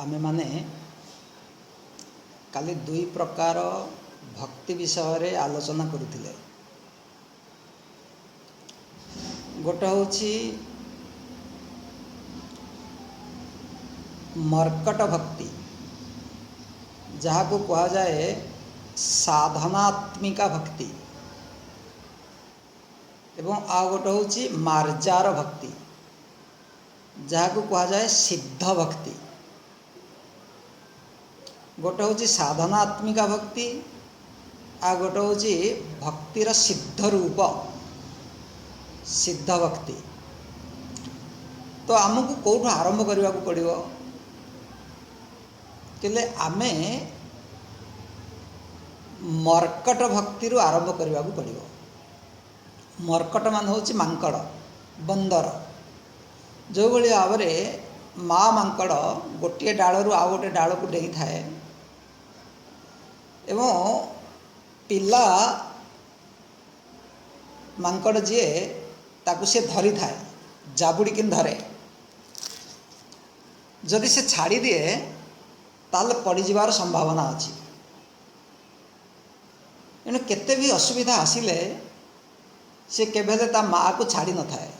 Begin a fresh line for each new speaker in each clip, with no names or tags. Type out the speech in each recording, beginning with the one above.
आमे माने काली दुई प्रकार भक्ति विषय रे आलोचना करुथिले। गोटे होछि मर्कट भक्ति, जहाँ को कहा जाए साधनात्मिका भक्ति, एवं आ गोटे होछि मार्जार भक्ति, जहाँ को कहा जाए सिद्ध भक्ति। गोटे होछि साधनात्मिका भक्ति, आ गोटे होछि भक्तिर सिद्ध रूप सिद्ध भक्ति। तो आमको कौटू आरंभ करने को पड़ो कि आमे मर्कट भक्ति रू आरंभ करने को पड़ो। मर्कट मान होछि मांकड़, बंदर। जो भली भाव में माँ मांकड़ गोटे डाल रु आउ गोटे डाल को डेई थाए एवं पिला मांकड़ जी ताकू से धरी थाए, जाबुड़ी किन धरे। जदि से छाड़ी दिए ताल पड़ जिबार संभावना अच्छी। एणु केते भी असुविधा आसिले से केबेले ता माँ को छाड़ी न थाए।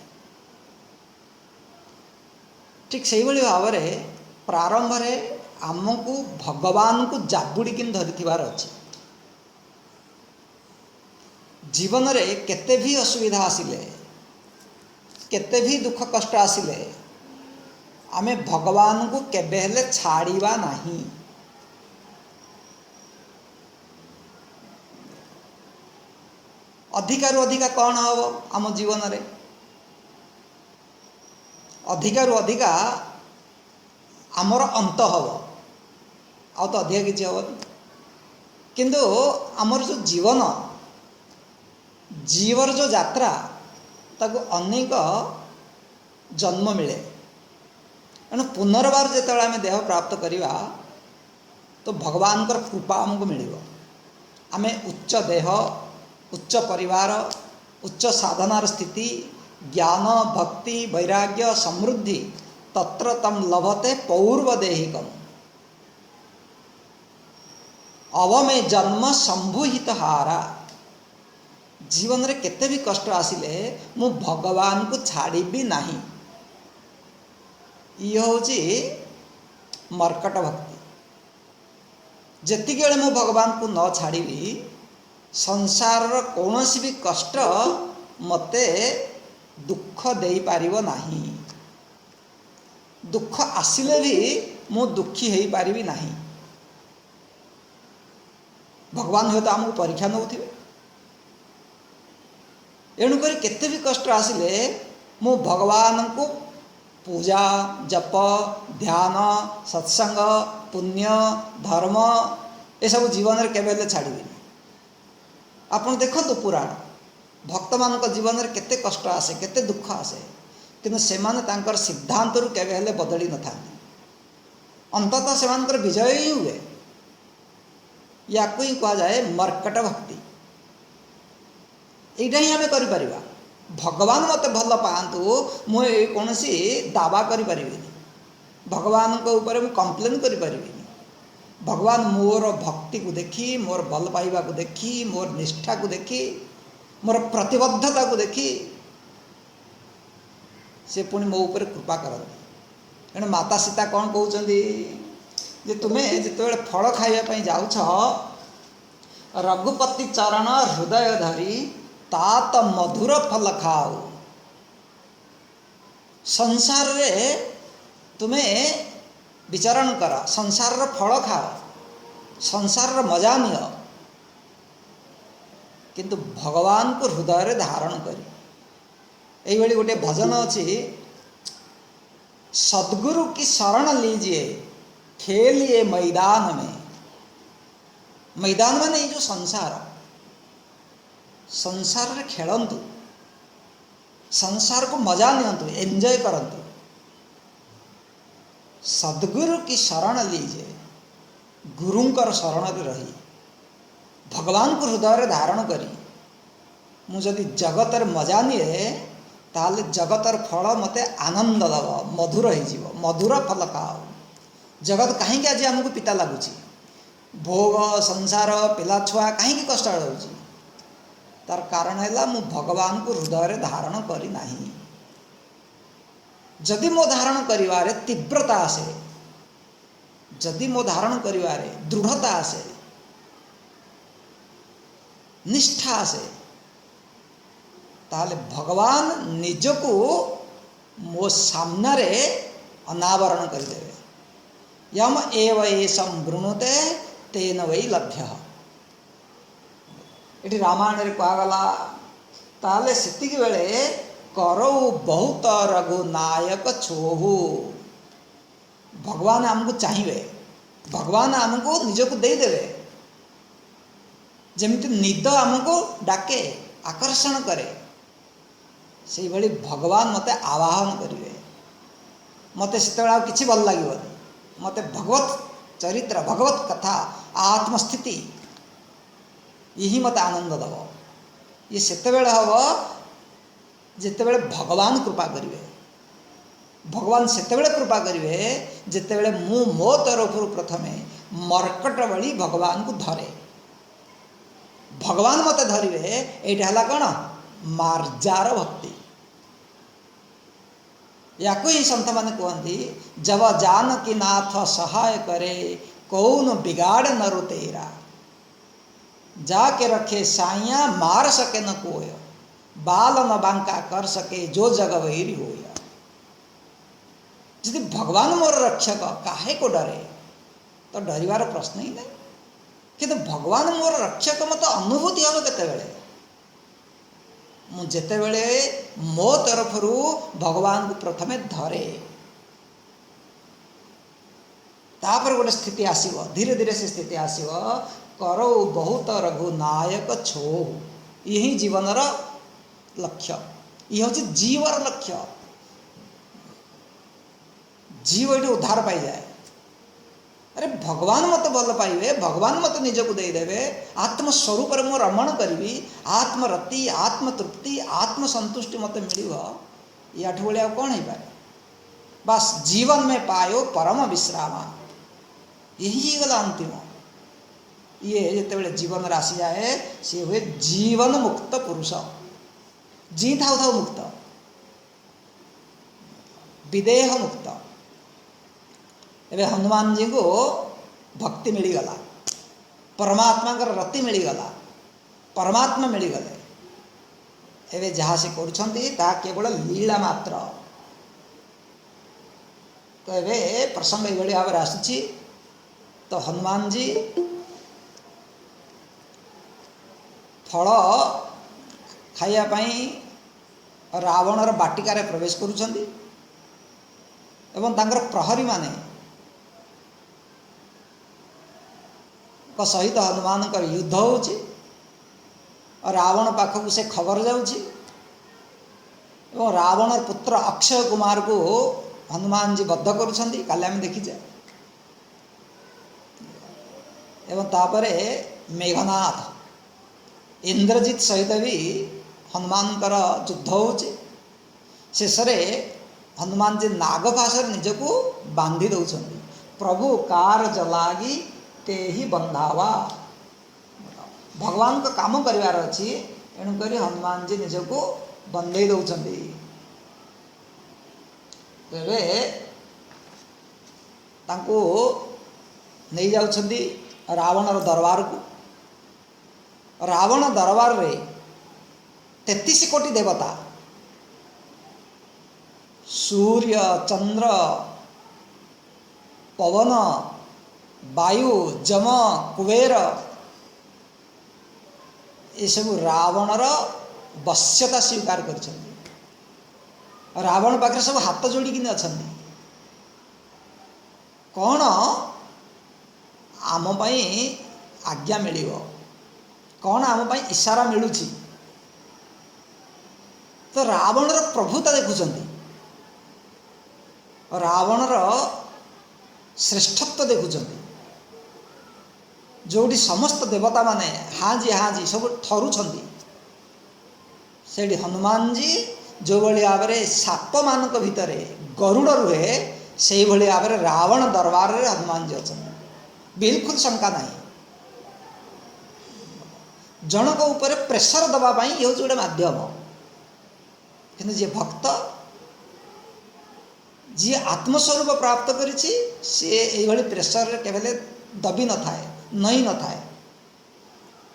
ठीक से भाव में प्रारंभ में आमको भगवान को जाबुड़ी किन धरी अच्छी। जीवन रे केते भी असुविधा आसिले, केते भी दुख कष्ट आसिले, आमे भगवान को केबे हेले छाड़ीबा नहीं। अधिकारु अधिका कौन हम आम जीवन रे? अधिकारु अधिका आमर अंत हम, आउ तो अधिक किसी हम। किंतु आमर जो जीवन, जीवर जो यात्रा ताको अनेक जन्म मिले। एणु पुनर्बार जिते आम देह प्राप्त करवा तो भगवान कृपा आमको मिल। आमे उच्च देह, उच्च परिवार, उच्च साधनार स्थिति, ज्ञान भक्ति वैराग्य समृद्धि तत्र तम लभते पौर्वदेहिकम। अवमे जन्म संभुहित हारा। जीवन रे केते भी कष्ट आसिले मु भगवान को छाड़ी भी नहीं। ये होची मर्कट भक्ति। जेतिके मु भगवान को न छाड़ी संसार कौनसी भी कष्ट मते दुख दे पारिबो नहीं। दुख आसिले भी मु दुखी हो पारिबी नहीं। भगवान हो तो आमको परीक्षा नौथिबे। एणुक केते भी कष्ट आसिले मु भगवान को पूजा जप ध्यान सत्संग पुण्य धर्म ये सब जीवन में केबे छाड़बी। आपन देखो पुराण भक्त मान जीवन में केते कष्ट आसे, केते दुख आसे, किंतु सेमाने तांकर सिद्धांत रु केबे हेले बदली न थांती। अंततः सेमानकर विजय ही हुए। या ही कहा जाए मर्कट भक्ति। यहीटा ही आम कर भगवान मत भल पातु मुझे कौन दावा करी। भगवान को ऊपर मु कंप्लेन करी। भगवान मोर भक्ति को देखी, मोर भल पाइबा को देखी, मोर निष्ठा को देखी, मोर प्रतिबद्धता को देखी से पुणी मो ऊपर कृपा करते। एणु माता सीता कौन कहते जे तुम्हें जिते फल खावाई जाऊछ रघुपति चरण हृदय धरी तात मधुर फल खाओ। संसार रे तुम्हें विचरण कर, संसार रो फल खाओ, संसार रो मजा नियो, किंतु भगवान को हृदय रे धारण करी। यही भली गोटे भजन अच्छी, सद्गुरु की शरण लीजिए खेलिए मैदान में। मैदान माने जो संसार, संसार रे खेलंतु, संसार को मजा नियंतु, एंजॉय करंतु। सद्गुरु की शरण लीजिए, गुरुंकर शरण रे रही भगवान को हृदय रे धारण करी मु जदि जगतर मजा निए ताले जगतर फल मते आनंद दब, मधुर हो, मधुर फल खाओ। जगत कहीं आज आमको पिता लगुच भोग संसार पिला छुआ कहीं कष्ट होची तार कारण है मु भगवान को हृदय धारण करना जदि मो धारण करिवारे तीव्रता आसे जदि मो धारण करिवारे दृढ़ता आसे निष्ठा आसे ताले भगवान निजको मो सामने अनावरण करदेवे यम एव एषं वृणुते तेन वै लभ्य ये रामायण रे कहगला ताले सेतिक बेले करौ बहुत रघुनायक छोहु भगवान आमको चाहिए भगवान आमको निजको देदेवे जमिति निद आमको डाके आकर्षण करे से भली भगवान मते आवाहन करेंगे मते से किसी भल लगे मते भगवत चरित्र भगवत कथा आत्मस्थिति यही मते आनंद दब ये सेतेबेले हम जितेबेले भगवान कृपा करेंगे भगवान सेतेबेले कृपा करेंगे जितेबेले मु मो तरफ प्रथमे मर्कट भली भगवान को धरे भगवान मते धरिवे एटा हला कौन मार्जार भक्ति या ही संत मैंने कहती जब जानकी नाथ सहाय करे कौन बिगाड़ नरु तेरा जाके रखे साइया मार सके न कोय बाल न बांका कर सके जो जग वैरी होया यदि भगवान मोर रक्षक काहे को डरे तो डरिवार प्रश्न ही नहीं किंतु भगवान मोर रक्षक मत अनुभूति हम केतेबेले मु जेतेबेले मो तरफरु भगवान को प्रथमे धरे तापर गोटे स्थिति आसीबो धीरे धीरे से स्थिति आसीबो करो बहुत रघुनायक छो यही जीवनर लक्ष्य ये हूँ जीवर लक्ष्य जीव ये उद्धार पाई जाए अरे भगवान मत भल पाइबे भगवान मत निजको देदेवे आत्मस्वरूप मु रमण करी आत्मरति आत्मतृप्ति आत्मसंतुष्टि मत मिल या भाया कौन हो पाए बस जीवन में पायो परम विश्राम यही गला अंतिम ये जिते जीवन आसी जाए सी हुए जीवन मुक्त पुरुष जी था मुक्त विदेह मुक्त एवं हनुमान जी को भक्ति मिलगला परमात्मा रति मिलगला परमात्मा मिलगले एवं जहाँ से करुँचा केवल लीला मात्र तो एवं प्रसंग ये भाव आसूची तो हनुमान जी फल खायापाई रावणर बाटिकार प्रवेश करुँच प्रहरी माने सहित हनुमान युद्ध होची रावण पाखक से खबर जाउची एवं रावण पुत्र अक्षय कुमार को हनुमान जी बद्ध करुछंती काले आम देखीचे एवं तापरे मेघनाथ इंद्रजित सहित भी हनुमान युद्ध होची शेष हनुमान जी नागपाश निजको बांधी दौरान प्रभु कार्य लागी ते ही बंधावा भगवान का काम करिवार अछि एणुक हनुमान जी निजको बंधे दौरान तेरे तांको नहीं जाउछंती रावणर दरबार को रावण दरबार रे 33 कोटी देवता सूर्य चंद्र पवन वायु जम कुबेर ये सब रावणर वश्यता स्वीकार कर रावण पाखे सब हाथ जोड़ी अच्छा कौन आम आज्ञा मिल कौन आम इशारा मिलूँ तो रावणर प्रभुता देखुंत रावणर श्रेष्ठत्व देखुंत जोटी समस्त देवता माने हाँ जी सब थरुंट से हनुमान जी जो भाई भाव में साप मान भितर गरुड़ रुहे से भली भाव में रावण दरबार रे हनुमान जी अच्छा बिल्कुल शंका नहीं जनक ऊपर प्रेसर दवाई ये हूँ गोटे मध्यम कि जी भक्त जी आत्मस्वरूप प्राप्त करिछि से ये प्रेसर केवल दबी न थाए नई न थाए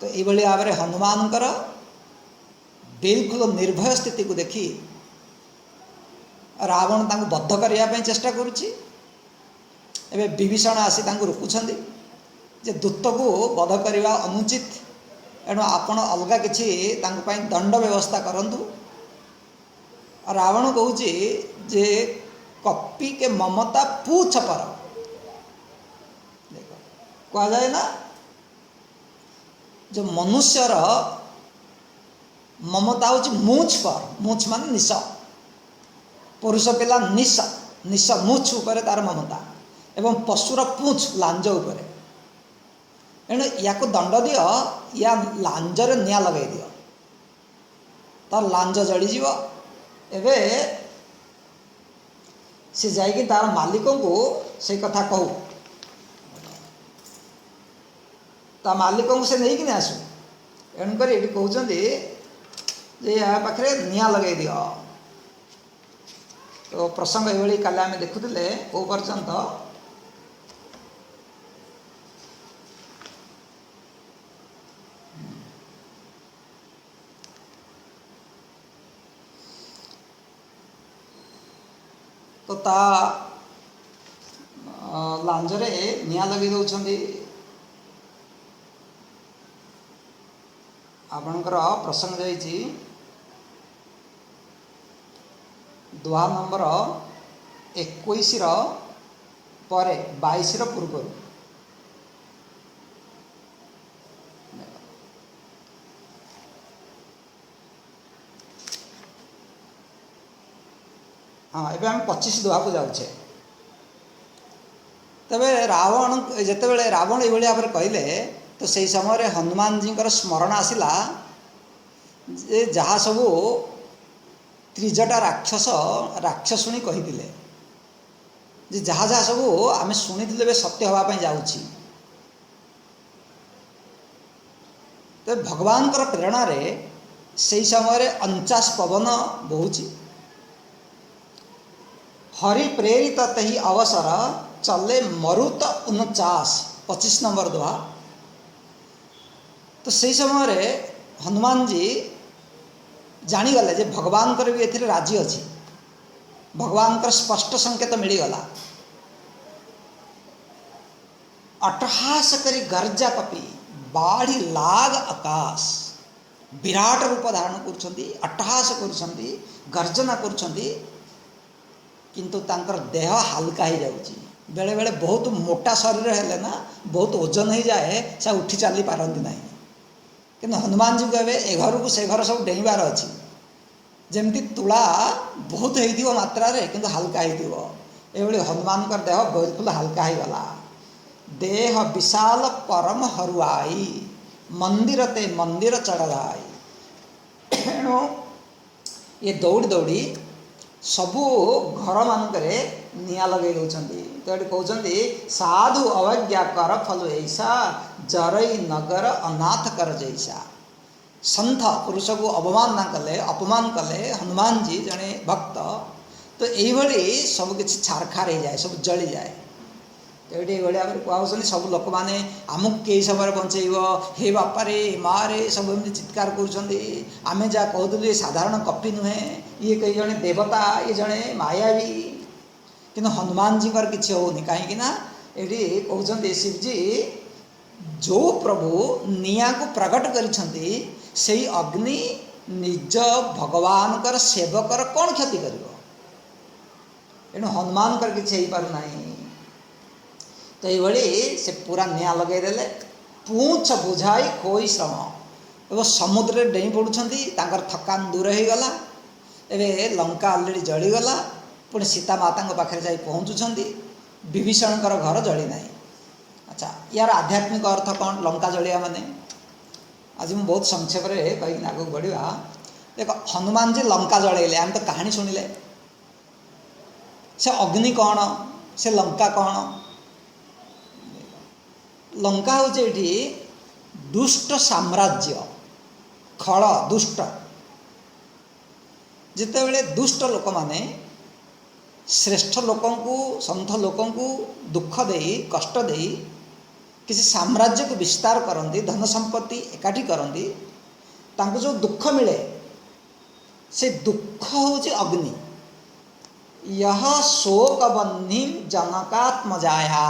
तो ये भाव में हनुमानकर बिल्कुल निर्भय स्थिति को देखी रावण तांको बद्ध करने चेष्टा करुच्ची एवं विभीषण आसी तांको रोकुछंदी जे दूत को बध करने अनुचित एणु आपण अलगा किछि तांको पई दंड व्यवस्था करंतु रावण कहूँ जे कपी के ममता पूछ पर कह जाए ना जो मनुष्यर ममता हूँ मूछ पर मूछ मान निश पुरुष पिला निश निश मूछ उपर तार ममता एवं पशुर पूछ लांज उपर एणु या दंड दियो या लांजरे निया लगे दियो तार लांज जलीज एवे से जाइए तार मालिक को से कथा कहू ता मालिक को से नहीं कि आसू एणुक ये कहते जे या पाखे निया लगे दियो तो प्रसंग ये काले आम देखुले को पर्यंत तो ता लांजरे निया लगे दौरान आपणकर प्रसंग जाइए दुआ नंबर 21 पर 22 पूर्व हाँ एवं आम 25 दुआ को जाऊे तबे रावण जिते रावण ये भाव में कहले तो सही समय हनुमान जी स्मरण आसला जे जहाँ सबू त्रिजटा राक्षस राक्षसुणी कही जहाँ जहाँ सबू आम शुणी सत्य हाँपाई जाऊँगी तो भगवान प्रेरणा रे से समय 49 पवन बोची हरि प्रेरित तही अवसर चले मरुत 49 25 नंबर दुआ तो से समय हनुमान जी जानीगले जे भगवान भी ए राजी अच्छी भगवान स्पष्ट संकेत मिलगला अट्टहास करी गर्जा कपी बाढ़ी लाग आकाश विराट रूप धारण कर अट्टहास कर गर्जना कर किंतु तांकर देह हल्का हो जाऊँगी बेले बेले बहुत मोटा शरीर है ना बहुत ओजन हो जाए से उठी चली पारती ना कि हनुमान जी को ए घर को से घर सब डेइबार अच्छी जमती तुला बहुत हो मात्रा किंतु हल्का हो हनुमान का देह बिल्कुल हल्का हो गला देह विशाल परम हरुआई मंदिर ते मंदिर चढ़ाई एणु ये दौड़ी दौड़ी सबू घर मानक निया लगे दौरान तो ये कहते साधु अवज्ञा कर फल ऐसा जरई नगर अनाथ कर जैसा संथ पुरुष को अपमान कले हनुमान जी जड़े भक्त तो यही सब किसी छारखार हो जाए सब जली जाए तो ये भाव कहते सब लोक मैंने आमको कई समय बचेब हे बापा रे माँ रे सब एमती चित्कार करें जहाँ कहूँ ये साधारण कपि नुहे ये कई जड़े देवता ये जड़े मायावी कि हनुमान जी किसी होनी कहीं ये कहते शिवजी जो प्रभु निया को प्रकट करिछंती से अग्नि निज भगवान कर सेवकर कौन क्षति कर एणु हनुमान कर किसी हो पार नहीं तो ये से पूरा निया लगेदेले पूछ बुझाई खोई श्रम एवं समुद्र डेई पड़ुछंती तांकर थकान दूर हो गला एवं लंका अलरेडी जलीगला पुणी सीता माता पाखे जाई पहुँचुंट विभीषण घर जली ना अच्छा यार आध्यात्मिक अर्थ कौन लंका जलिया माने आज मुझे बहुत संक्षेप में कहीं आगे बढ़ा देख हनुमान जी लंका जलैले आम तो कहानी शुणिले से अग्नि कौन से लंका कौन? लंका हूँ ये दुष्ट साम्राज्य, खल दुष्ट। जितेबले दुष्ट लोक माने श्रेष्ठ लोकों को, संत लोकों को दुख दे, कष्ट दे किसी साम्राज्य को विस्तार करती, धन संपत्ति एकाठी करती, तांको जो दुख मिले से दुख हूँ अग्नि। यह शोकबन्धी जनकात्मजाया,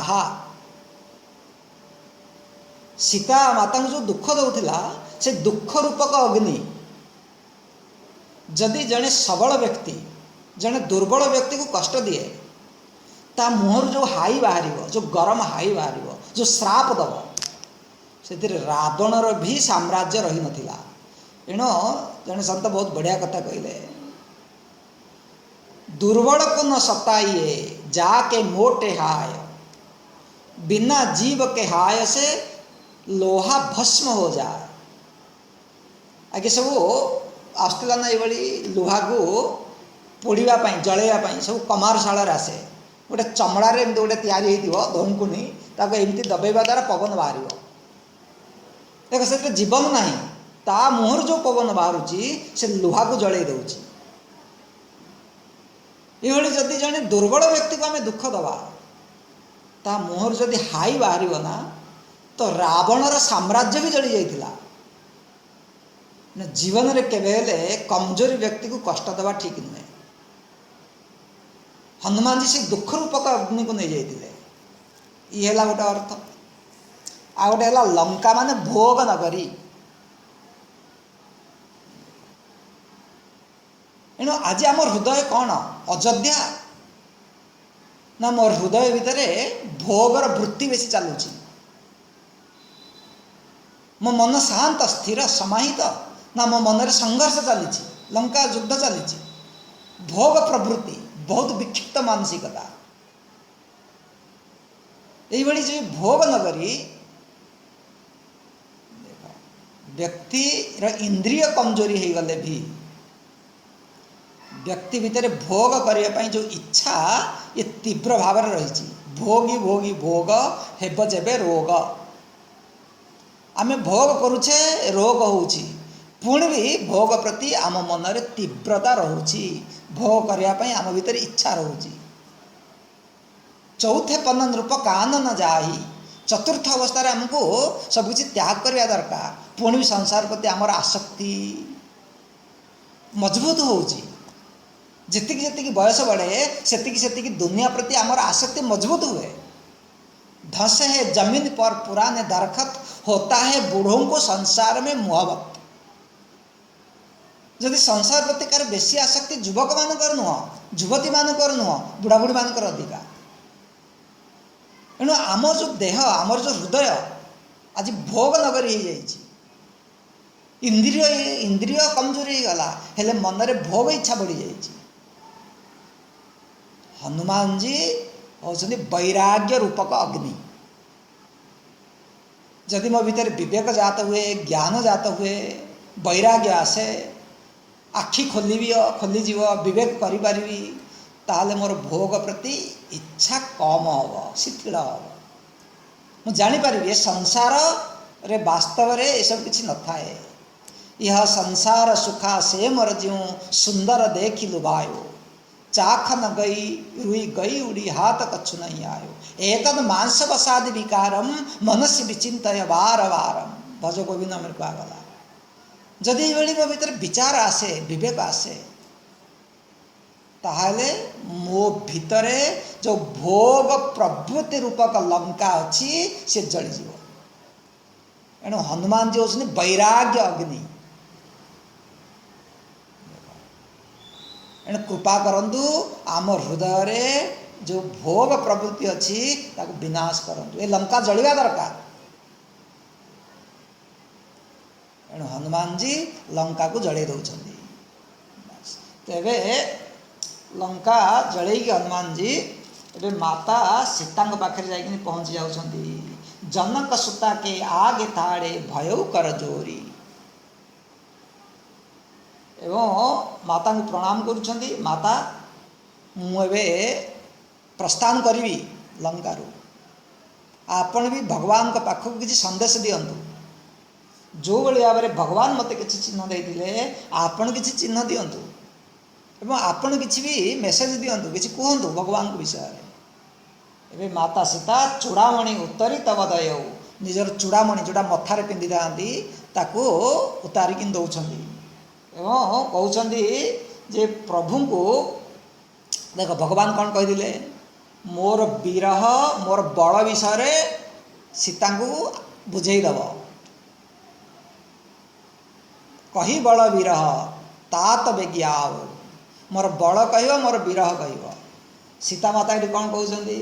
सीता माता को जो दुख दौला से दुख रूपक अग्नि जदि जड़े सबल व्यक्ति जड़े दुर्बल व्यक्ति को कष्ट दिए, ता मुहर जो हाई बाहर, जो गरम हाई बाहर, जो श्राप दब, से रावणर भी साम्राज्य रही नथिला। एणु जड़े संत बहुत बढ़िया कथा कहले, दुर्बल को न सताइए जाके मोटे हाय, बिना जीव के हाय से लोहा भस्म हो जाए। आगे सब आसला ना ये लुहा को पोड़ापी जलैवाई सब कमारशाल आसे, गोटे चमड़ार एमती गोटे तैयारी धमकुनी एमती दबेवा द्वारा पवन बाहर। देख से जीवन ना, ता मुहर जो पवन बाहर से लुहा को जलई दौर। ये जदि जड़े दुर्बल व्यक्ति को आम दुख दबा, ता मुहर जदि हाई बाहर ना, तो रावणर साम्राज्य भी जली जाइथिला। जीवन रे केबेले कमजोरी व्यक्ति को कष्ट देवा ठीक नुहे। हनुमान जी से दुख रूपक अग्नि को नहीं जाइथिले। ये है गोटे अर्थ। आ गोटे है लंका माने भोग नगरी। एणु आज आम हृदय कौन? अयोध्या ना मोर हृदय भितर भोगर वृत्ति बेसी चलुची। मो मन शांत स्थिर समाहित ना मो मन संघर्ष चली, लंका युद्ध चली, भोग प्रवृत्ति, बहुत विक्षिप्त मानसिकता। यही जो भोग नगरी व्यक्ति इंद्रिय कमजोरी हो गले भी व्यक्ति भितर भोग करने जो इच्छा ये तीव्र भाव रही। भोगी भोगी भोग हेब जेबे रोग। आमे भोग करुचे रोग होउची, पुणी भी भोग प्रति आम मन रे तीव्रता रोची, भोग करने आम भीतर इच्छा रोची। चौथे पन्न नृप कान न जाही, चतुर्थ अवस्था आमको सबकि त्याग करवा दरकार। पुणी भी संसार प्रति आमर आसक्ति मजबूत होउची। जितिकी जितिकी बयस बढ़े सेतिकी दुनिया प्रति आमर आसक्ति मजबूत हुए। धसे है जमीन पर पुराने दरखत, होता है बूढ़ों को संसार में मोहब्बत। जदि संसार प्रति कार बेसी आसक्ति युवक मानकर नुह, युवती मानकर नुह, बुढ़ा बुढ़ी मानकर अधिका। एणु आम जो देह आमर जो हृदय आज भोग नगरी हो जाइए। इंद्रिय कमजोरी गला हेले मन रे भोग इच्छा बढ़ी जाइए। हनुमान जी होचंदी वैराग्य रूपक अग्नि। जदि मो भीतर विवेक जात हुए, ज्ञान जात हुए, वैराग्य आसे, आखि खोलीजीव, विवेक करि, ताले मोर भोग प्रति इच्छा कम हम, शिथिल हम। मुझे जानीपारि संसार रे वास्तव रे ये सब किसी न थाए। यह संसार सुखा से मोर ज्यों सुंदर देखी लुभायो, चाख न गई रुई गई उड़ी हाथ कछु नहीं आयो। एतद मांस वसादि विकारम मनस्य विचिंतय बार बारम। भज गोविंद मेरे को आगला। जदि ये मो भीतर विचार आसे, विवेक आसे, ताहले मो भितरे जो भोग प्रवृत्ति रूपक लंका अच्छी से जलीज। एणु हनुमान जी होचनी वैराग्य अग्नि। एणु कृपा करंतु आम हृदय रे जो भोग प्रवृत्ति अच्छी ताको विनाश करंतु। ए लंका जलिवा दरकार। एणु हनुमान जी लंका को जड़े दौरान। तेरे लंका जड़े हनुमान जी ए माता सीता पाखे जाकि पहुँची जाउछंती। जनक सुता के आगे थाड़े भयउ कर जोरी। एवं माता को प्रणाम करुछंती। माता मुझे प्रस्थान करी लंकार आपण भी भगवान को पाखक किसी संदेश दिंतु जो भाई भाव में भगवान मत किसी चिन्ह देते आपण किसी चिन्ह दिंतु एवं आपण किसी भी मेसेज दिंतु किसी कहतु भगवान को विषय में। एवं माता सीता चूड़ामणि उत्तरी तवदय निजर चूड़ामणि जोटा मथारे पिंधि था उतारिकी दौरान एवं कहते जे प्रभु को देख भगवान कौन कहीदे मोर विरह मोर बड़ विषय सीता को बुझेदब कही बड़ विरह तात बेग्याव मोर बड़ कह मोर विरह कह सीता माता ये कौन कहते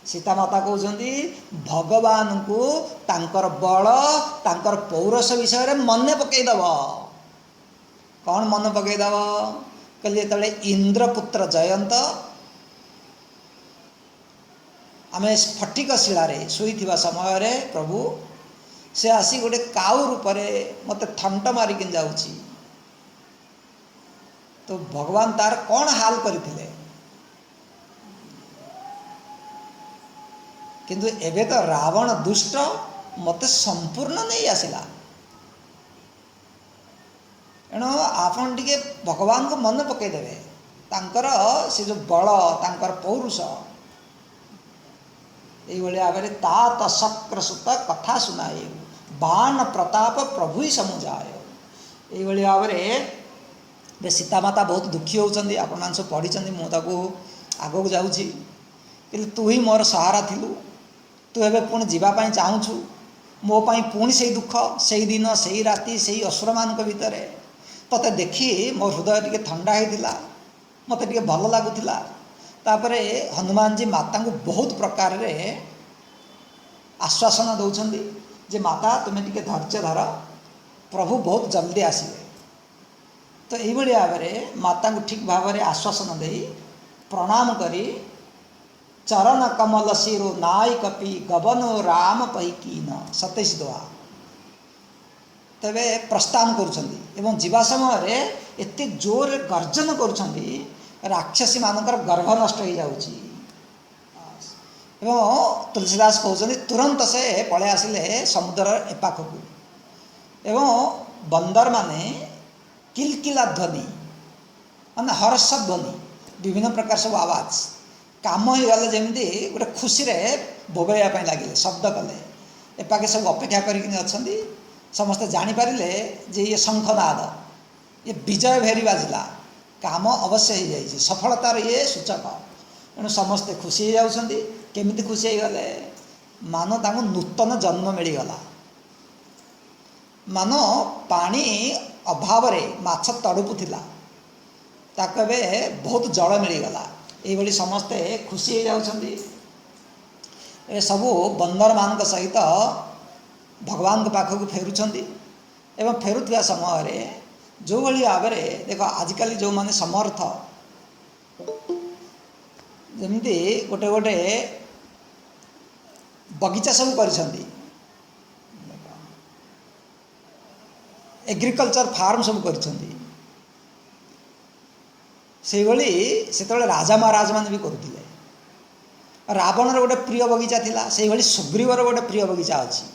सीता माता कहते भगवान को तांकर बड़ तांकर पौरष विषय मन पकईदब कौन मन पकईदब कहले जो इंद्रपुत्र जयंत आम स्फटिक शिलार शोईथिबा समय रे प्रभु से आसी गोटे काऊ रूप मत थंट मारिक जाऊँगी तो भगवान तार कौन हाल करते किंतु एबे तो रावण दुष्ट मत संपूर्ण नहीं आसला एणु आपन टिके भगवान को मन पकईदेवे तांकर से जो बल तांकर पौरुष ये भाव में तात शक्रसुत कथा सुनाए बाण प्रताप प्रभु ही समुझाए ये भाव में सीतामाता बहुत दुखी होती आपण सब पढ़ी मुझे आगक जाऊँगी कि तू ही मोर सहारा थिलु तू एबे पुणी जीवाई चाहूँ मोपाई पुणी से दुख से दिन से राति से असुर मान भितर तोते देखी मो हृदय टे ठंडा होता मत टे भल लगुला तापर हनुमान जी माता को बहुत प्रकार रे आश्वासन दौरान जे माता तुम्हें टे धैर्य धर प्रभु बहुत जल्दी आसवे तो ये भाव में माता को ठीक भाव में आश्वासन दे प्रणाम करी चरण कमल शिरो नाई कपि गबनो राम पैकीन 27 दोहा तेरे प्रस्थान करुँच जीवा समय एत जोर गर्जन करुँच राक्षसी मानकर गर्भ नष्ट हो जाऊँगी तुलसीदास कहते तुरंत से पलि आसिले समुद्र एपाखक एवं बंदर माने किलकिला ध्वनि मान हर्ष ध्वनि विभिन्न प्रकार सब आवाज काम हो गले जमी गोटे खुशी बोबेवाई लगे शब्द कले एपाके सब अपेक्षा कर समस्ते जानीपारे जे ये शंखनाद ये विजय भेरी बाजिला काम अवश्य हो जाए सफलतार ये सूचक एणु समस्ते खुशी हो जाती केमिति खुशी हो गले मान तांको नूतन जन्म मिलगला मान पानी अभाव माछ तड़पुला ताक बहुत जल मिलगला ये समस्ते खुशी हो जाती सबू बंदर मान सहित भगवान के पाखक फेरुंट एवं फेरुवा समय जो भाई भाव में देख आजिकल जो मैंने समर्थ जमी गोटे गोटे बगीचा सब कर एग्रीकल्चर फार्म सब कर राजा महाराज मान भी करुले रावण गोटे प्रिय बगीचा थिला से भाई सुग्रीवर गोटे प्रिय बगीचा अच्छी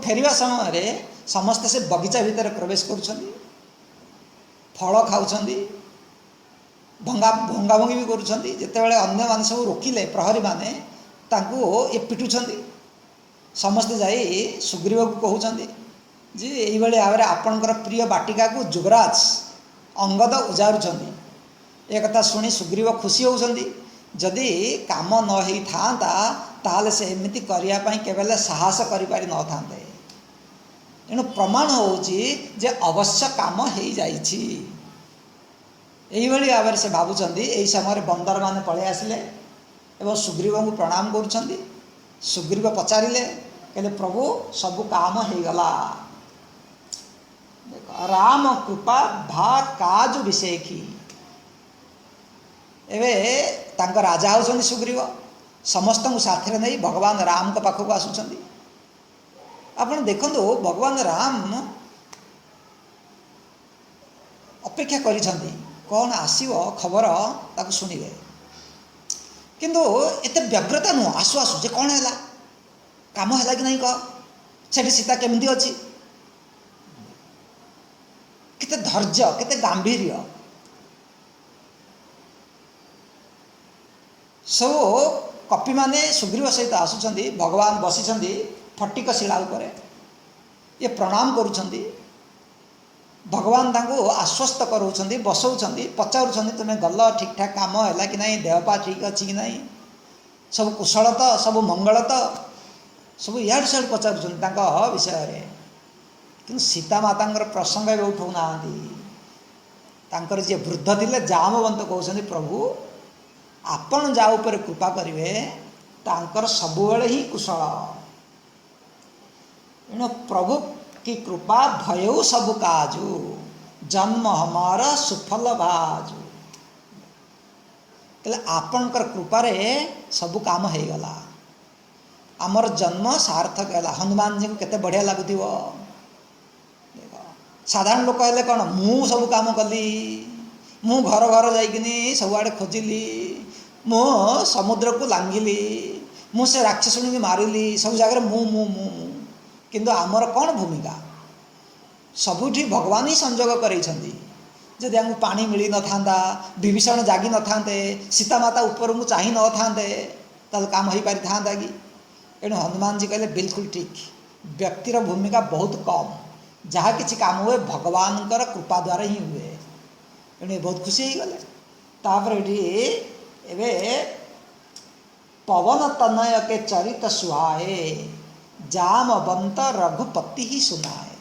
फेरिया समय समस्ते से बगीचा भितर प्रवेश कर फल खाऊँ भंगा भंगा भंगी भी करते अन्य मान सब रोकिले प्रहरी माने ये पिटुंट समस्ते जाई सुग्रीव को कहते जे यही भाव में आपणकर प्रिय बाटिका को युवराज अंगद उजारुंट एक कथा शुणी सुग्रीव खुशी होती जदि काम न होता ताले से एमती करने केवल साहस करें न था एणु प्रमाण होचे अवश्य काम हो जाइए यही भाव में से भावुं यही समय बंदर माने पलि आसिले एवं सुग्रीव को प्रणाम कर सुग्रीव पचारे कहले प्रभु सबु काम हो गला राम कृपा भा काजु विषेखी एवं तांको राजा होउछन्ति सुग्रीव समस्त को साथी नहीं भगवान राम के पाखक आसुचंदी आपण देखंतु भगवान राम अपेक्षा करिसंती कौन आसीबो खबर ताको सुनिले किंतु एत व्यग्रता नुह आसु आसु जे कौन है काम है कि नहीं कह से सीता केमती अच्छी केते धैर्य केते गांभीर्य सब कपि माने सुग्रीव सहित आसुंच भगवान बसी फटिक शिला उपरे ये प्रणाम करुँच भगवान तांको आश्वस्त कराउछन्ति बसौछन्ति पचारुछन्ति तुमे गल ठीक ठाक काम है कि नहीं देहपा ठीक अच्छी कि नहीं सब कुशल तो सब मंगल तो सब इाड़ सियाड़ पचारुछन्ति विषय रे कि सीता माता प्रसंग भी उठाऊना जी वृद्ध थे जामवंत कहते प्रभु आपण जा उपर कृपा करेंगे तांकर सबुबले ही कुशल एणु प्रभु की कृपा भयउ सब काजू जन्म हमारा सुफल बाजू आपणकर कृपारे सब काम हो गला आमर जन्म सार्थक है हनुमान जी को केते बढ़िया लगुव साधारण लोक हेले कौन मु सब काम कली मु घर घर जाइकिनी सबुआड़े खोजिली मु समुद्र को लांघिली मु से राक्षसुणी की मारिली सब जगह मु मु मु मु किंतु आमर कौन भूमिका सबुठी भगवान ही संजोग करैछन्ति जदि हमको पानी मिली न था विभीषण जागी न था सीता माता ऊपर को चाह न था काम हो पारि था कि एणु हनुमान जी कहले बिल्कुल ठीक व्यक्तिर भूमिका बहुत कम जहाँ किसी काम हुए भगवान कृपा द्वारा ही हुए एणु बहुत खुशी हो गले तापर एवे पवन तनय के चरित सुहाए जामवंत रघुपति ही सुनाए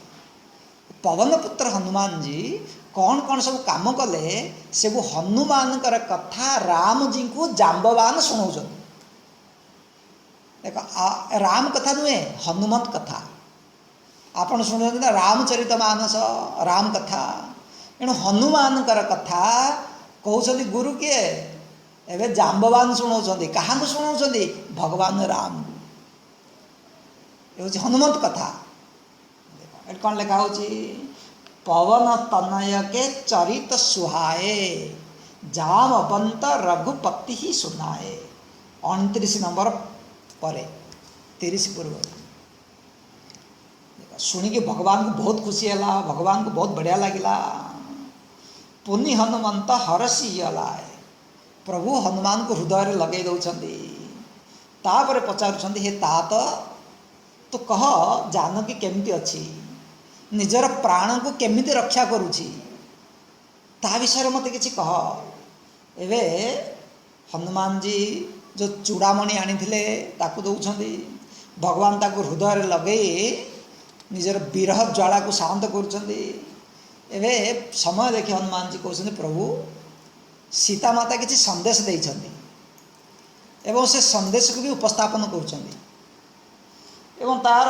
पवन पुत्र हनुमान जी कौन कौन सब काम कले से वो हनुमान कथा राम जी को जाम्बवान शुणाऊँ देख राम कथा नुहे हनुमत कथा आपण शुणुं ना रामचरित मानस राम कथा एणु हनुमान कथा कहते गुरु किए एवं जाम्बवान शुणाऊँ क्या शुणाऊँ भगवान राम ये हनुमत कथा कौन लिखा हो पवन तनय के चरित सुहाए जामवंत रघुपति ही सुनाए 29 नंबर पर 30 पूर्व शुणिकी भगवान को बहुत खुशी है भगवान को बहुत बढ़िया लगिला पुनि हनुमंत हरसी लाए प्रभु हनुमान को हृदय लगे दौरान तापर पचारुंट हे तात तो कह जानकी केमती अच्छी निजर प्राण को केमिति रक्षा करुछि ता विषय मत किसी कह एवे हनुमान जी जो चूड़ामणि आनी ताकू दौरान भगवान ताकू हृदय लगे निजर विरह ज्वाला को शांत करुँच समय देखि हनुमान जी कहते प्रभु सीता माता किसी संदेश देइछन्ति एवं से संदेश को भी उपस्थापन करुँच एवं तार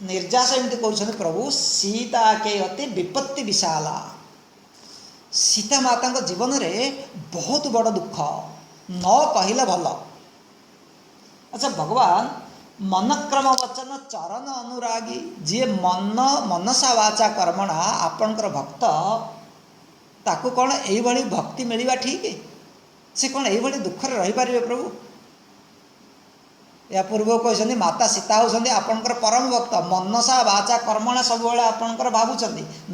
निर्यास एमती कर प्रभु सीता के अति विपत्ति विशाला सीता माता जीवन में बहुत बड़ दुख न कहले भल अच्छा भगवान मनक्रम वचन चरण अनुरागी जी मनसा वाचा कर्मणा आपणकर भक्त ताकू कौन यही भक्ति मिलवा ठीक से कौन यही दुख रही पारे प्रभु या पूर्व कहते माता सीता होती आपणकर परम भक्त मनसा वाचा कर्मणा सब आपणकर भावुंट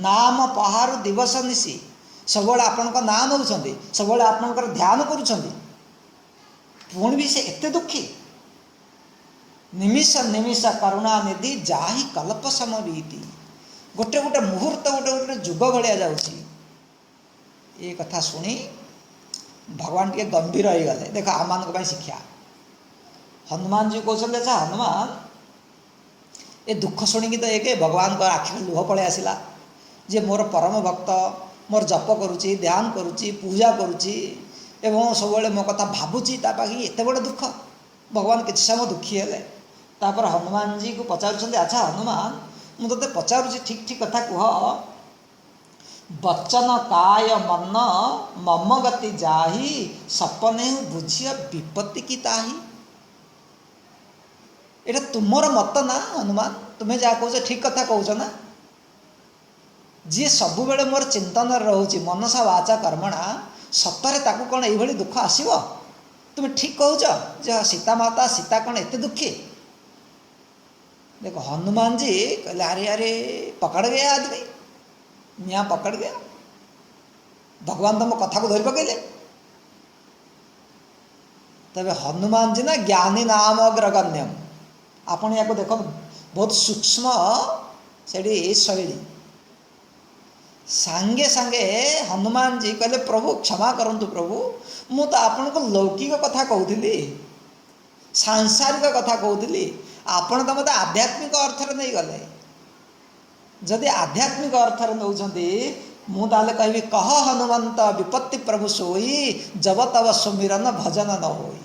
नाम पहाड़ दिवस निशी सब आपण ना नौ सब आपणकर ध्यान करुँच पुणी भी से एते दुखी निमिष निमिष करुणा निधि जाहि कल्प समरीति गोटे गोटे मुहूर्त गोटे गोटे जुग भाया जाऊँगी ये कथा शुणी भगवान टे गंभीर हो गले देख आम मान शिक्षा हनुमान जी कहते अच्छा हनुमान ये दुख शुणिकी तो एक भगवान को आखि लुह पलि आसला जे मोर परम भक्त मोर जप करुच्ची ध्यान करुच्ची पूजा करुच्ची एवं सब मो कथा भावुची पाखी एत बड़ दुख भगवान किसी समय दुखी हेले तापर हनुमान जी को पचारुंट अच्छा हनुमान मुझे पचारुची ठीक ठीक कथा कह बच्चन काय मन मम गति जाही सपने बुझिया विपत्ति की ताही एटा तुमर मत ना हनुमान तुम्हें जहाँ कह ठीक कथा कौच ना जी सब बेले मोर चिंतन रोचे मनसा वाचा कर्मणा सतरे ताकू कौन यही दुख आसब तुम ठीक कहूच जे सीता माता सीता कौन एत दुखी। देखो हनुमान जी कहले अरे अरे पकड़ गया आदमी, मियाँ पकड़ गया, भगवान तुम कथा को धरी पकड़े। तबे हनुमान जी ना ज्ञानी नाम अग्रगण्यम। आपण या देख बहुत सूक्ष्म से शैली। सांगे सांगे हनुमान जी कहले प्रभु क्षमा करंतु प्रभु, मु तो आपण को लौकिक कथा कहूली, सांसारिक कथा कहूली, आपण तो मत आध्यात्मिक अर्थ नहीं गले। जदि आध्यात्मिक अर्थ नौकरी मुझे कहि कह हनुमंत विपत्ति प्रभु सोई, जब तब सुमिरन भजन न होई।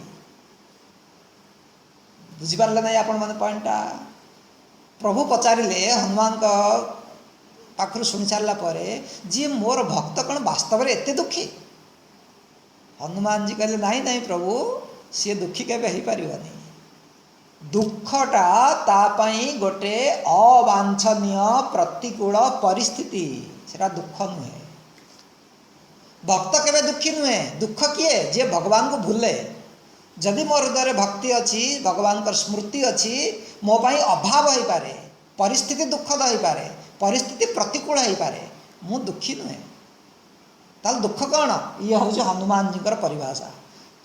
बुझिपारे ना आपण मैंने पॉइंटा। प्रभु पचारे हनुमान पाखु शुणी सारा जी मोर भक्त कौन वास्तव में एत दुखी। हनुमान जी कहले नहीं नहीं प्रभु, सी दुखी केबे हो पारिबनी। दुखटा तापाई गोटे अवांछनीय प्रतिकूल परिस्थिति, सेटा दुख नुहे। भक्त केबे दुखी नुहे। दुख किए जे भगवान को भूले। जदि मोर हृदय भक्ति अच्छी, भगवान का स्मृति अच्छी, मो पाई अभाव हो पारे, परिस्थिति दुखद हो पारे, परिस्थिति प्रतिकूल हो पारे, मु दुखी नुहे। ताल दुख कौन? ये हूँ हनुमान जी परिभाषा।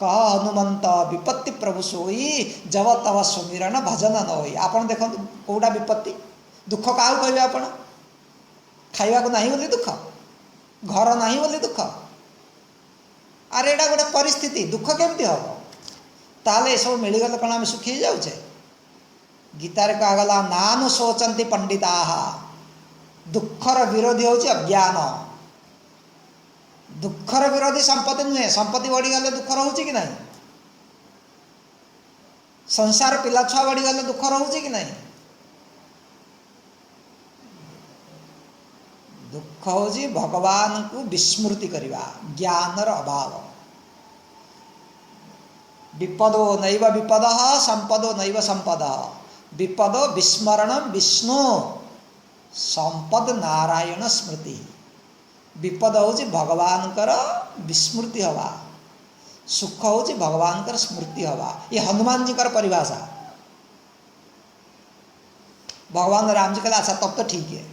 कह हनुमंत विपत्ति प्रभु सोई, जब तब सुमिरन भजन न होई। आपन देखो कौटा विपत्ति दुख क्या कहे आप? खाइबा को नहीं बोली दुख, घर नहीं बोली दुख। अरे एटा गोटे परिस्थिति, दुख केमती हम? ताले सब मिलगले कौन आम सुखी जाऊे? गीतार कहगला नानु शोचंती पंडिता, दुखर विरोधी हूँ अज्ञान। दुखर विरोधी संपत्ति नुहे। संपत्ति बढ़ीगले दुख रोचे कि नहीं? संसार पिला छुआ बढ़ीगले दुख रोचे कि नहीं? दुख हूँ भगवान को विस्मृति करवा, ज्ञानर अभाव। विपदो नैव विपद, संपदो नैव संपद। विपद विस्मरण विष्णु, संपद नारायण स्मृति। विपद हूँ भगवान कर विस्मृति हवा, सुख हूँ भगवान कर स्मृति हवा। ये हनुमान जी कर परिभाषा। भगवान राम जी कहले अच्छा तब तो ठीक है,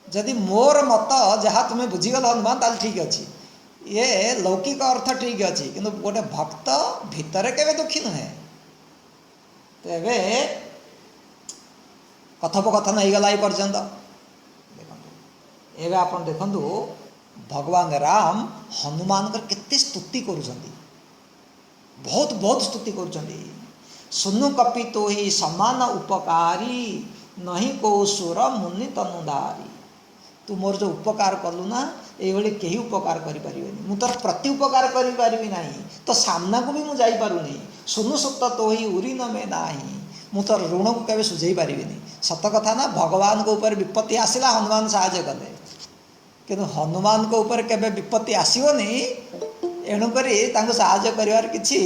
जदि मोर मत जहाँ तुम्हें बुझीगल हनुमान ताल ठीक अच्छी। ये लौकिक अर्थ ठीक अच्छी, किंतु गोटे भक्त भितर केवे दुखी नुहे। तेरे कथोपकथन हो गला पर्यंत। एवं आप देखु भगवान राम हनुमान केते स्तुति करुछंती, बहुत बहुत स्तुति करुछंती। सुनु कपि तो ही समान उपकारी, नहीं को सुर मुनि तनुधारी। तू मोर जो उपकार कलु ना, ये कहीं उपकार करें मु तोर प्रति उपकार करी ना, तो सामना को भी मुझे जापरूनी। सुनु सत तो ही उरी न में ना, मु तोर ऋण को केवे सुझे पारि। सत कथा ना, भगवान को ऊपर विपत्ति आसला हनुमान साहाଯ୍य कले, किंतु हनुमान को ऊपर केवे विपत्ति आसोनी। एणुक साहाଯ୍य कर किसी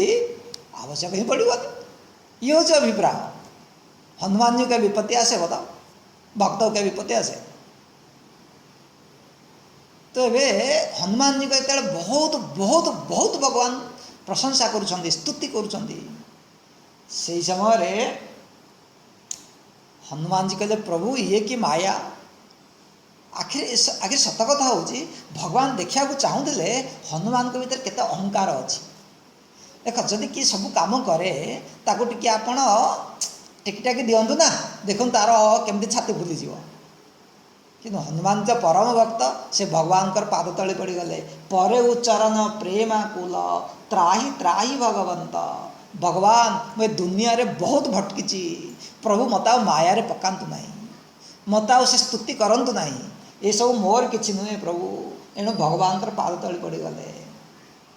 आवश्यक ही पड़ोनी। ये हूँ अभिप्राय। हनुमान जी के विपत्ति आसे बताओ, भक्त के विपत्ति आसे? तो ये हनुमान जी को बहुत बहुत बहुत भगवान प्रशंसा करुछंती, स्तुति करुछंती। से समय हनुमान जी कहले प्रभु ये कि माया। आखिर सत कथा हूँ भगवान देखा चाहूले हनुमान के भीतर केते अहंकार अच्छी। देख जदि किए सब कम करे ताको टिके आपण टेकिटाकी दिंतु ना, देखो तार केमती छाती फुलीज। कि हनुमान तो परम भक्त, से भगवान कर पाद तले पड़गले। परे उच्चारण प्रेमाकुल त्राही त्राही भगवंत। भगवान मैं दुनिया रे बहुत भटकी, प्रभु मत माया रे पकांतु नहीं, मत से स्तुति करंतु नहीं, ये सब मोर किछि नुहे प्रभु। एणु भगवान पाद तले पड़गले।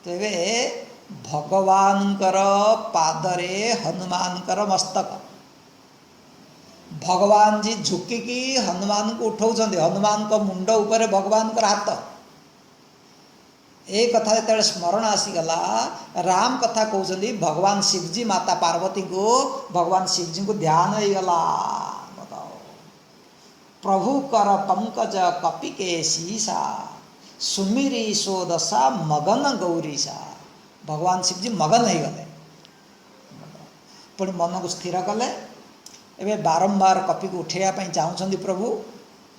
तेरे भगवान पादरे हनुमान मस्तक। भगवान जी झुकिकी हनुमान को उठाऊँ, हनुमान को मुंड ऊपर भगवान का हाथ। एक कथा जो स्मरण आसीगला, राम कथा कहते भगवान शिवजी माता पार्वती को, भगवान शिवजी को ध्यान हो गला। बताओ प्रभु कर पंकज कपि के शीसा, सुमिरी सो दशा मगन गौरीसा। भगवान शिवजी मगन हो गले पुणी मन को स्थिर कले एवं बारंबार कपि को उठेया चाहूँगी प्रभु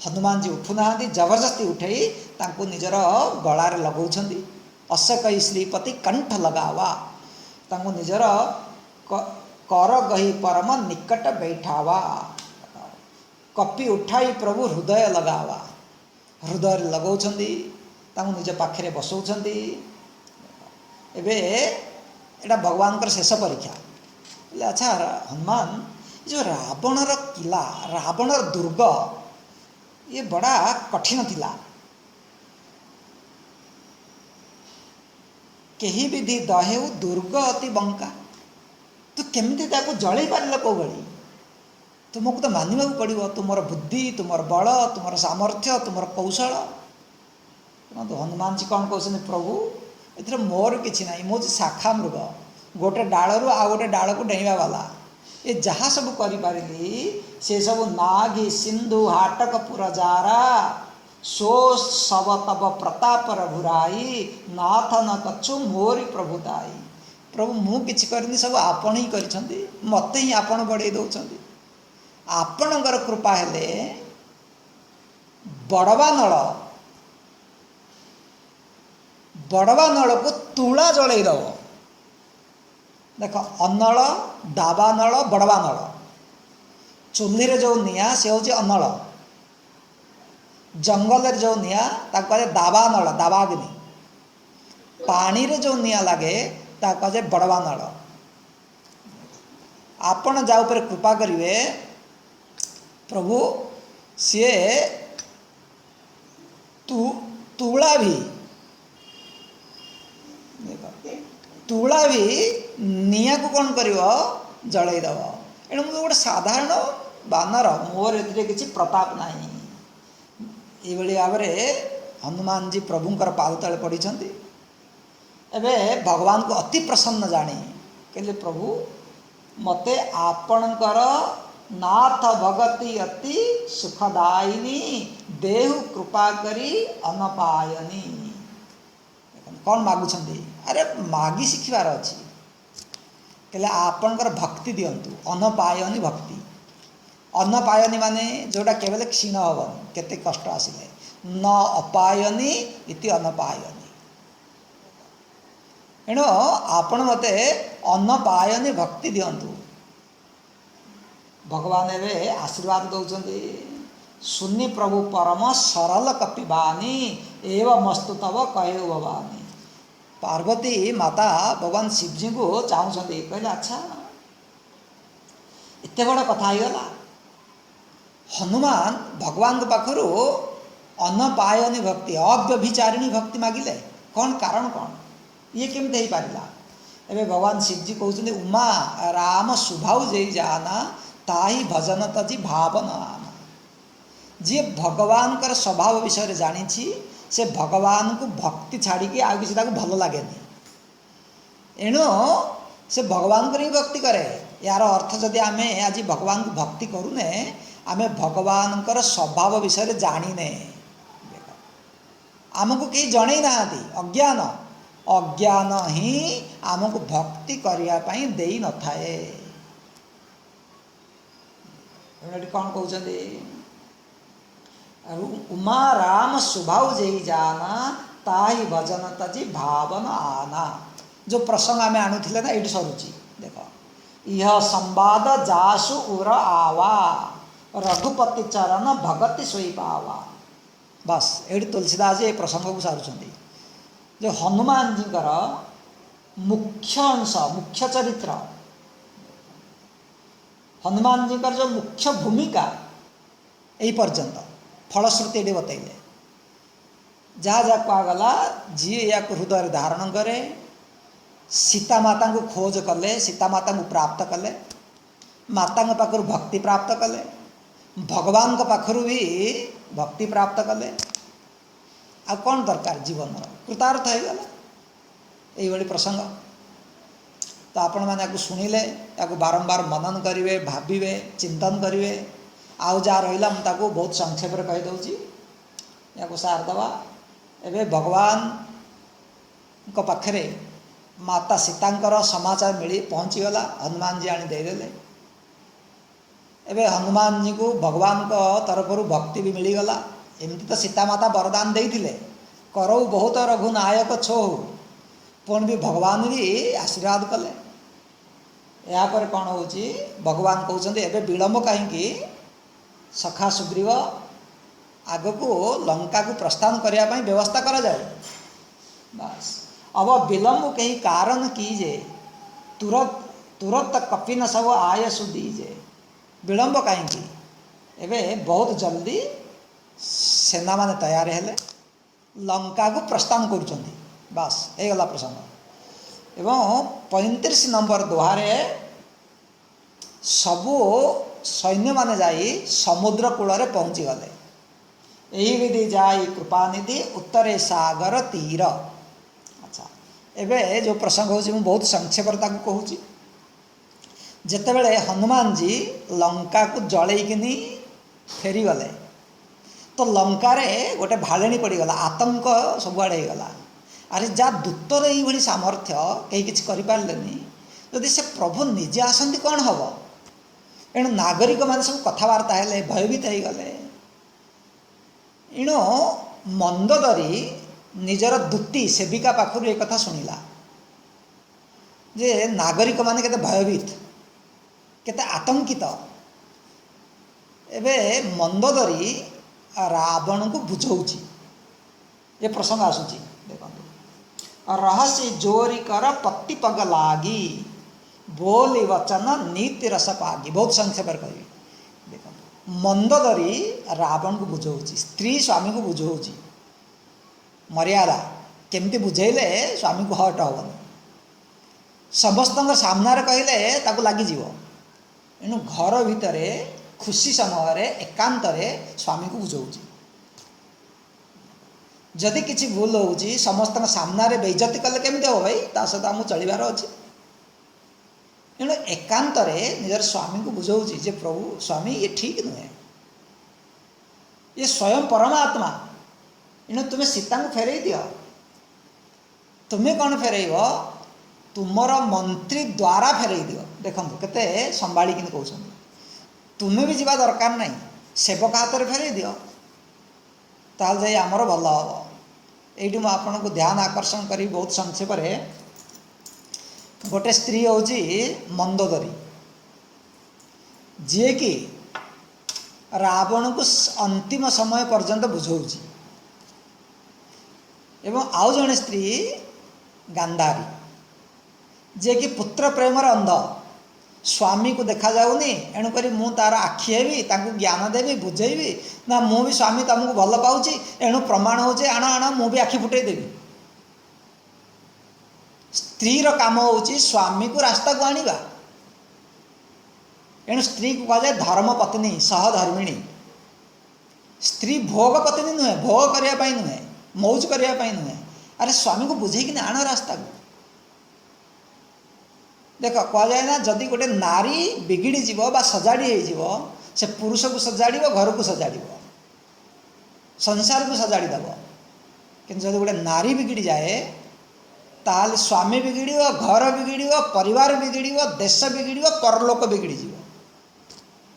हनुमान जी उठुना जबरदस्ती उठे तांको निजर गलार लगाउछंती अशकई श्रीपति कंठ लगावा तांको निजर कर गही परम निकट बैठावा कपि उठाई प्रभु हृदय लगावा हृदय लगाउछंती तांको निज पाखरे बसौछंती एबे एटा भगवान कर शेष परीक्षा। अच्छा हनुमान जो रावणर किला रावणर दुर्ग ये बड़ा कठिन थिला केही विधि दहेउ दुर्ग अति बंका तू केमिति ताको जळै पारिल को भली तुमको तो मानिबा पड़ो तुमर बुद्धि तुमर बल तुमर सामर्थ्य तुमर कौशल तो हनुमान जी कौन कहते प्रभु ए मोर किसी ना मो शाखा मृग गोटे डाल रु आ गोटे डाल को डेइबा वाला ये जहाँ सब करी से सब नागी सिंधु हाटक पुर जारा सो सब तब प्रताप रघुराई नाथ न कछु मोरी प्रभुताई प्रभु मु किछि करनी सब आपण ही करिसंती मते ही आपण बड़े दउछंती आपणकर कृपा हेले बड़वा नल को तुला जलई दब देख अनल दाबा नल बड़वा नल चुल्ली रे जो निया से हूँ अनल जंगल जो निया ताको दाबा नल दाबाग्नि पानी रे जो निया लगे ताको बड़वा नल आपण जा ऊपर कृपा करिवे प्रभु सी तुला भी तुला भी निया को कौन कर जलईद एणु मुझे गोटे साधारण बानर मोर ए किसी प्रताप ना ये भाव हनुमान जी प्रभुंर पाद तले पड़ी एबे भगवान को अति प्रसन्न जानी कहले प्रभु मते आपणकर नाथ भगति अति सुखदायिनी देहु कृपा करी अनपायनी कौन मागुछंती अरे मागी शिखिबार अछि कहले आपणकर भक्ति दियंतु अनपायनी भक्ति अनपायनी माने जोटा केवल क्षीण हवन केते कष्ट आसिले न अपायनी इति अनपायनी एणु आपण मते अनपायनी भक्ति दियंतु भगवान एवं आशीर्वाद दौरान सुनि प्रभु परम सरल कपिबानी एवं मस्तु तब कहे भवानी पार्वती माता भगवान शिवजी को चाहते कहले अच्छा एत बड़ कथा गला हनुमान भगवान पाखु अनपायनी भक्ति अव्यभिचारिणी भक्ति मागिले कौन कारण कौन ये केमती हो पारा एवं भगवान शिवजी कहते उमा राम शुभाऊ जई जाना ताही भजन तजी भावन आना जी भगवान कर स्वभाव विषय जानी से भगवान को भक्ति छाड़ी आ किसी भल लगे एणु से भगवान को ही भक्ति करे यार अर्थ जदि आम आज भगवान को भक्ति करूने आम भगवान स्वभाव विषय जाने आमको कहीं जन ना अज्ञान अज्ञान ही आमको भक्ति करने दे न थाए कौन कहते उमा राम स्वभाव जई जाना ताही भजन तजी भावन आना जो प्रसंग आम आणुले ना ये सरुचि देख यह संवाद जासु उर आवा रघुपति चरण भगति सोई पावा बस ये तुलसीदास ये प्रसंग को सारुंट जो हनुमान जी मुख्य अंश मुख्य चरित्र हनुमान जी जो मुख्य भूमिका यही पर्यंत फलश्रुति ये बतैले जहाँ जहाँ कहगला जी या हृदय धारण करे सीता माता को खोज कले सीता माता को प्राप्त कले माता पाखु भक्ति प्राप्त कले भगवान पाखु भी भक्ति प्राप्त कले आ कौन दरकार जीवन कृतार्थ हो गला यही प्रसंग तो आपण मैंने शुणिले या बारंबार मनन करेंगे भावे चिंतन करेंगे आउ जहाँ रहा मुझे बहुत संक्षेप कहीदे या सार दवा एवं भगवान पाखरे माता सीतांकर समाचार मिली पहुँचीगला हनुमान जी आनी देदेले एवं हनुमान जी को भगवान को तरफ भक्ति भी मिलगला एमती तो सीता माता वरदान देते करऊ बहुत रघुनायक छोहु पुणी भी भगवान भी आशीर्वाद कले यापर कौन हो भगवान कहते एवं विलंब कहीं सखा सुग्रीव आग को लंका को प्रस्थान करने व्यवस्था करा जाए बस अब विलंब कहीं कारण कीजे तुरंत तुरंत कपिन सब आय सुदीजे विलंब कहीं एवं बहुत जल्दी सेना माने तैयार हेले लंका को प्रस्थान करुँच बास गला प्रसंग एवं 35 नंबर दोहारे सबू सैन्य माने जाई समुद्र कूल पहुँची गले यही विधि जाई कृपानिधि उत्तरे सागर तीर अच्छा एवं जो प्रसंग हो बहुत संक्षेप कहूँ जितेबले हनुमान जी लंका को जलैकिनी फेरी गले तो लंकारे गोटे भाड़ेणी पड़गला आतंक सबुआड़े गला अरे जा दूतर ये सामर्थ्य कहीं किसी करें जदि से प्रभु निजे आसती कौन हम एणु नागरिक मान सब कथबार्ता है भयभीत हो गले एणु मंदोदरी निजर दूती सेविका पाखर एक कथा शुणिला जे नागरिक माने केते भयभीत केते आतंकित एबे मंदोदरी रावण को बुझाऊँ ये प्रसंग आसूची देखो रहस्य जोरी कर पत्ती पग लागी बोली वचन नीति रस पागी बहुत संक्षेप कही देखो मंदोदरी रावण को बुझाऊँ स्त्री स्वामी को बुझाऊँ मर्यादा केमती बुझेले स्वामी को हट हेनी समस्त सामने कहले ताको लगिज एणु घर भितर खुशी समय एकांत स्वामी को बुझाऊँ जदि किसी भूल हो समस्त सामने बेइज्जती कले केमती हम भाई ता सहित आमको चलबार अच्छे एणु एकांत निजर स्वामी को बुझाऊँ जे प्रभु स्वामी ये ठीक नुहे ये स्वयं परमात्मा एणु तुम्हें सीता को फेरई दियो तुम्हें कौन फेरब तुमर मंत्री द्वारा फेरई दियो देखो केते संभाड़ी कहते तुम्हें भी जावा दरकार नहीं सेवक हाथ में फेरई दियो ताल जाई आमर भल हम ये मुझे आपन को ध्यान आकर्षण करी बहुत संक्षेप गोटे स्त्री हूँ मंदोदरी जी कि रावण को अंतिम समय पर्यंत बुझाऊँ एवं आउ जड़े स्त्री गांधारी जे कि पुत्र प्रेमर अंध स्वामी को देखा जाऊनी एणुक मु तार आखि हेबी ताकू ज्ञान देवी बुझेबी ना मु भी स्वामी तुमको भल पाऊँच एणु प्रमाण हो आण आण मु भी आखि फुटे देवी स्त्रीर काम हो स्वामी को रास्ता को आनिबा एणु स्त्री को कह जाए धर्म पत्नी सहधर्मिणी स्त्री भोग पत्नी नुहे भोग करने नुहे मौज करने नुहे अरे स्वामी को बुझे आण रास्ता को देख कह जाए ना जदि गोटे नारी बिगिड़ी जीव बा सजाड़ी हो से पुरुष को सजाड़ घर को सजाड़ संसार को सजाड़ी देव कि जब गोटे नारी बिगिड़ी जाए ताल स्वामी बिगिड़ घर बिगिड़ परिवार बिगिड़ देश बिगिड़ परलोक बिगिड़ी जीव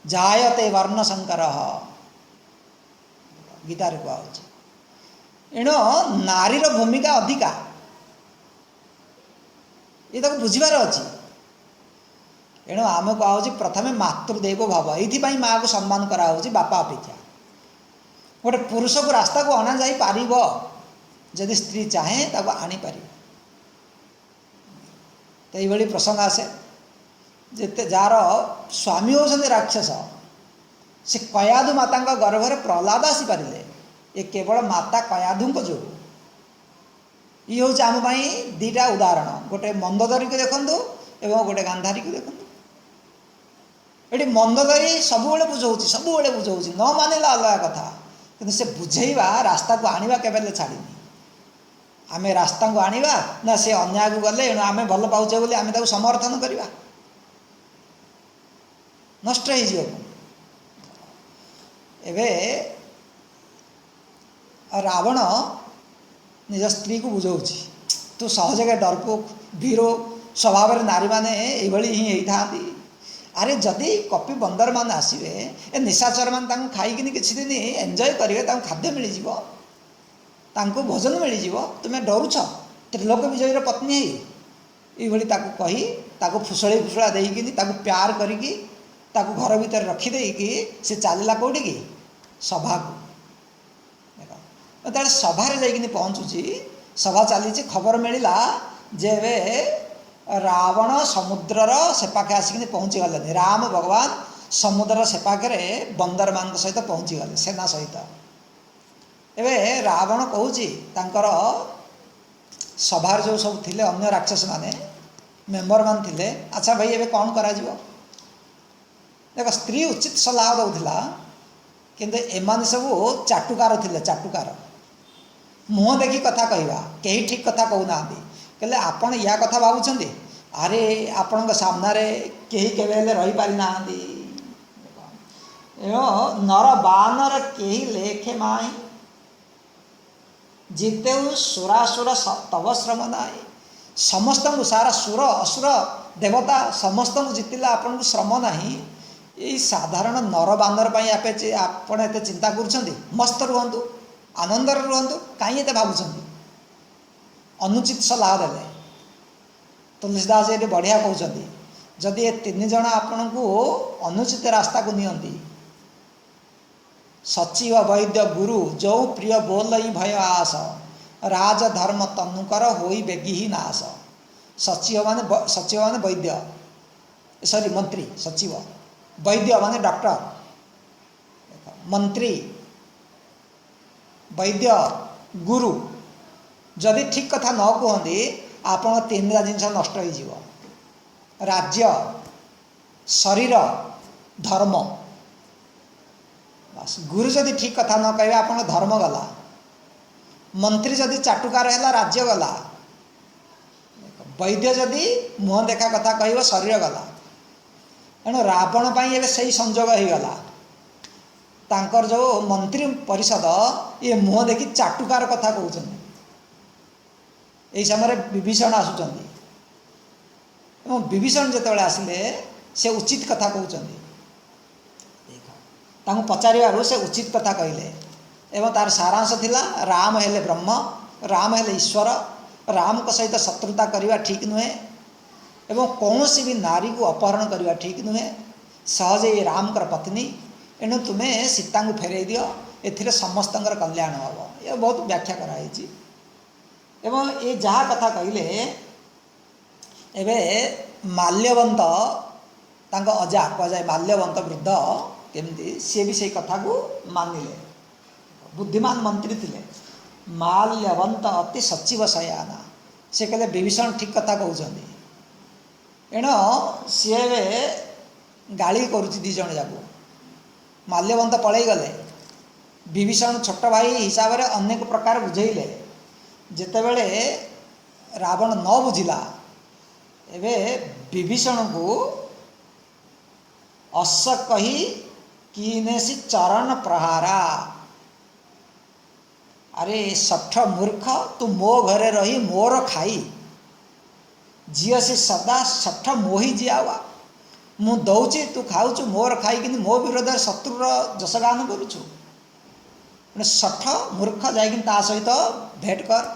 जायते वर्ण संकर गीतार कहुच्छे एणु नारीर भूमिका अधिका ये तक बुझीबार अच्छी एणु आम कहुच्छे प्रथमे मातृदेव भाव ये माँ को सम्मान कराऊँ बापा अपेक्षा गोटे पुरुष को रास्ता को अणा जाई पारिब जदि स्त्री चाहे ताको आनी पार तो ये प्रसंग आसे जिते जार स्वामी होती राक्षस से कयादु माता गर्भर प्रहलाद आसी पारे ये केवल माता कयादु जो ये हूँ आम दीटा उदाहरण गोटे मंदोदरी को देखु एवं गोटे गांधारी को देखु ये मंदोदरी सबुबले बुझाऊँ न मानिला अलग कथा कि से बुझेवा रास्ता को आनिबा केबेले छाड़ीनी आम रास्ता को आनिबा ना से अन्याय को गले एणु आम भल पाचे बोली आम समर्थन करवा नष्ट हो एबे रावण निज स्त्री को बुझाऊँ तू सहजगे डरपोक भीरो स्वभाव नारी मैंने ही होती। अरे जदि कपि बंदर मान आसवे ए निशाचर मान खाई किसी दिन एंजॉय करेंगे खाद्य मिल जाव भोजन मिल जाव तुम्हें डरुछ त्रिलोक विजय पत्नी ये कही फुसड़ी फुसड़ा देकी प्यार करी घर भितर रखिदे सी चलला कौटी की सभा को देख सभार जा पहुँचुची सभा चली खबर मिलला जे रावण समुद्रर सेपाखे आसिक पहुँची गले राम भगवान समुद्र सेपाखे बंदर मान सहित पहुँची गले सेना सहित। एवं रावण कहूँ सभार जो सब थे अन्य राक्षस माने मेम्बर मान थे अच्छा भाई एवं कौन करा देख स्त्री उचित सलाह दौला किंतु एमान सब चाटुकार थे चाटुकार मुँह देखी कथा कहवा कहीं ठीक कथा कहूना कहले आपण या कथा भावुं अरे आपण सामने कहीं केवे रही पारि ना नर बानर कही लेखे माई जिते सुरासुर तव श्रम नाई समस्त सारा सुर असुर देवता समस्त जितिला आपन को श्रम नाही ये साधारण नर बानर आपण एत चिंता कर मस्त रुहतु आनंदर रुहतु कहीं एत भावुं अनुचित सलाह देले तुलसीदास ये बढ़िया कहते जदि ये तीन जन आपण को अनुचित रास्ता को नियंती सचिव वैद्य गुरु जो प्रिय बोल ही भय आस राज धर्म तनुकर होई बेगी ही नाश। सचिव माने वैद्य सॉरी मंत्री सचिव वैद्य माने डॉक्टर मंत्री वैद्य गुरु जदि ठीक कथा न कहते आपण तीन जिनस नष्ट हो राज्य शरीर धर्म बस गुरु जदि ठीक कथा न कहे आप धर्म गला मंत्री जदि चाटुकार है राज्य गला वैद्य जदि मुँह देखा कथा कह शरीर गला एणु रावण पर से संजोग हो गला तांकर जो मंत्री परिषद ये मुँह देखी चाटुकार कथा कहते यही समय विभीषण आसुचंदी विभीषण जिते आसिले से उचित कथा कहते पचार से उचित कथा कहले एवं तार सारांश थिला राम हेले ब्रह्म राम हेले ईश्वर राम को सहित शत्रुता करवा ठीक नुहे एवं कौन सी भी नारी को अपहरण करवा ठीक नुहे सहज ये राम कर पत्नी एणु तुम्हें सीता को फेरई दियो ए समस्त कल्याण हम ये बहुत व्याख्या कराई एवं ये जहाँ कथा कहले एवं माल्यवंत अजा कहुए माल्यवंत वृद्ध केमती सी भी से कथा को मानिले बुद्धिमान मंत्री थे माल्यवंत अति सचिव सयाना से कहले विभीषण ठीक कथा कहते एण सी गाड़ी करुच्ची दी जन जाक माल्यवंत पलई गले विभीषण छोट भाई हिसाब से अनेक प्रकार बुझेले जितेबले रावण न बुझिला एवं विभीषण को अस कही किनेसी चरण प्रहारा अरे सठ मूर्ख तू मो घरे रही मोर खाई झील से सदा सठ मोही जियावा मु दौची तू खाऊचु मोर खाई कि मो विरोध शत्रुर जसगान करुचु सठ मूर्ख जा सहित भेट कर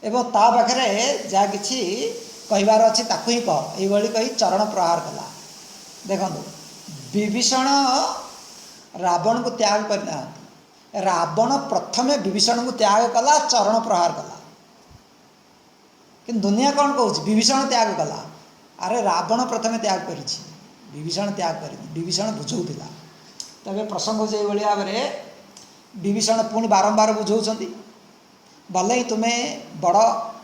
एवं ता पाखे जहाँ कि कहबार अच्छी ताकू ही कह ये कही चरण प्रहार कला। देखो विभीषण रावण को त्याग करना रावण प्रथमे विभीषण को त्याग कला चरण प्रहार कला कि दुनिया कौन कहूँ विभीषण त्याग कला अरे रावण प्रथमे त्याग कर विभीषण त्याग कर विभीषण बुझाऊला तबे प्रसंग से भाव में विभीषण पुणी बारंबार बुझाऊँ भले ही तुम्हें बड़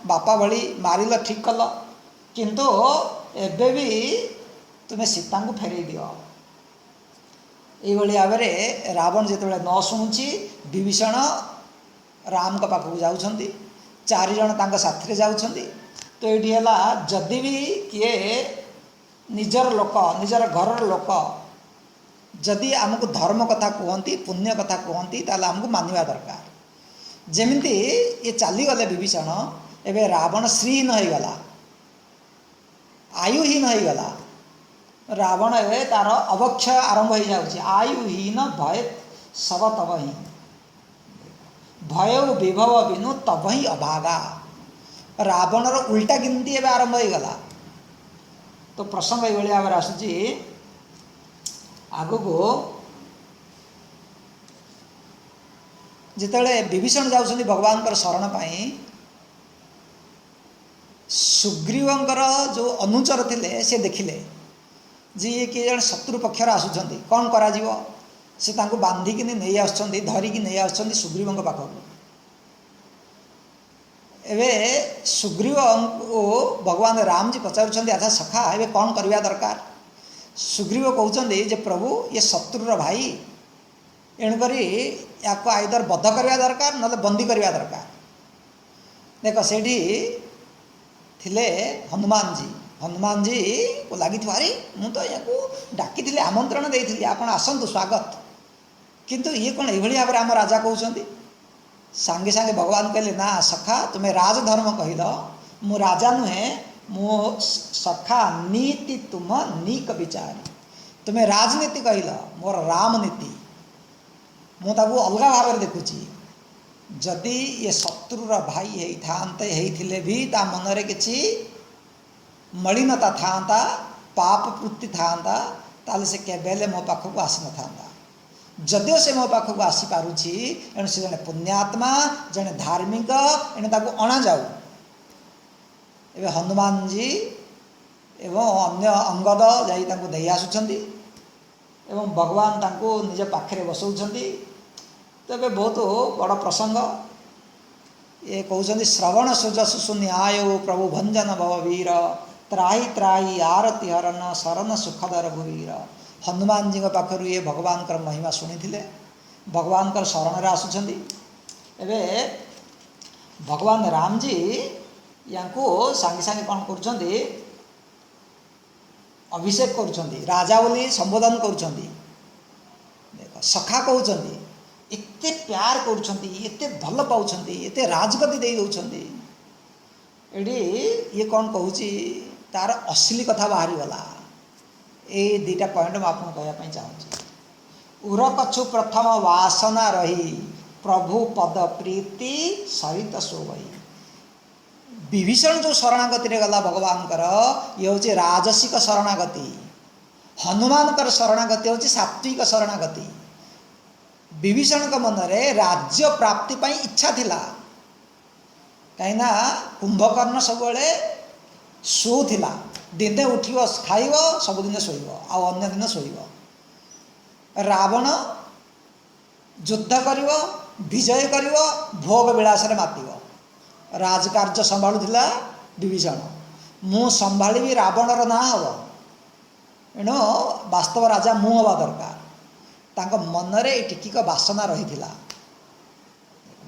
बापा भली मारिल ठीक कल किंतु एबे भी तुम्हें सीता को फेरई दियो ये भाव में रावण जिते न शुणुची विभीषण राम का पाखक जाऊँच चारिजण साथी जाऊँच तो ये जदि भी किए निजर लोक निजर घर लोक जदि आमको धर्म कथा कहती पुण्य कथा कहती ताल आमको मानिबा दरकार जमिति ये चलीगले विभीषण एवं रावण श्रीहीन हो गला, आयुहीन हो गला। रावण ए तार अवक्षय आरंभ हो जाऊँगी, आयुहीन भय सब तब ही, भय विभव बिनु तब ही अभागा। रावणर उल्टा गिनती एवं आरंभ हो गला। तो प्रसंग ये भाव आसूची आगु को जिते विभीषण जाऊँ भगवान शरण पाई, सुग्रीवंकर जो अनुचर थिले से देखिले जी किए जन शत्रु पक्षर आसुंच कौन करा से तांको बांधिकी नहीं आसुंच धरिकी नहीं आसुंच सुग्रीवंक पाखक। एवे सुग्रीव को भगवान राम जी पचारुंच अच्छा सखा एवं कौन करवा दरकार। सुग्रीव कहते जे प्रभु ये शत्रुर भाई, एणुक या आइदर बध करवा दरकार ना बंदी करवा दरकार। देख से हनुमान जी को लगी अरे मु तो या डाकी आमंत्रण देती आपण आसतु स्वागत, किंतु ये कौन ये भाव में आम राजा कहते सांगे सांगे भगवान कहले ना सखा तुम्हें राजधर्म कहल, मु राजा नुहे मो सखा नीति तुम नीक विचारी, तुम्हें राजनीति कहल मोर रामनीति मुझे अलग भाव में देखुची। जदि ये शत्रुर भाई होते भी ता मनरे किसी मलिनता था, पाप वृत्ति था, ताले से केबेले मो पाखक आसी न था। जदिव से मो पाखक आसी पारुछि एणु से जने पुण्यात्मा जने धार्मिक एणु ताको अणा जाऊ। एवं हनुमान जी एवं अन्य अंगद जाई ताको देई आसुछंती एवं भगवान ताको निज पाखरे बसौछंती। तबे बहुत बड़ प्रसंग ये कहते श्रवण सुजसु न्याय प्रभु भंजन भववीर त्राही त्राही आरती हरण शरण सुखदर भुवीर। हनुमान जी पाखर ये भगवान कर महिमा शुणी भगवान कर शरण रे आसुछंती। एबे भगवान राम जी यांको सांगे सांगे कौन करुछंती अभिषेक करुछंती, राजा बोली संबोधन करुछंती। देख सखा कहउछंती एते प्यार करुछंती, एते भल पाउछंती, एते राजगति दे दउछंती। एडी ये कौन कहूची तार असली कथा बाहरी गला। ए दुटा पॉइंट मैं आपको कहवाई चाहूँगी। उरकछु प्रथम वासना रही प्रभु पद प्रीति सहित सोवई। विभीषण जो शरणागति रे गला भगवान कर ये हूँ राजसिक शरणागति, हनुमान कर शरणागति हूँ सात्विक शरणागति। विभीषण का मन रे राज्य प्राप्ति पाई इच्छा थिला, कहीं कुंभकर्ण सब शोला दिने उठ खाइब सबुदिन शोब अन्य दिन शोब। रावण युद्ध कर विजय कर भोग विलास मातिब। राजकार्य संभालुला विभीषण, मु संभाली रावणर ना हम एणु वास्तव राजा मु हवा दरकार। तांको मनरे टिकिक वासना रही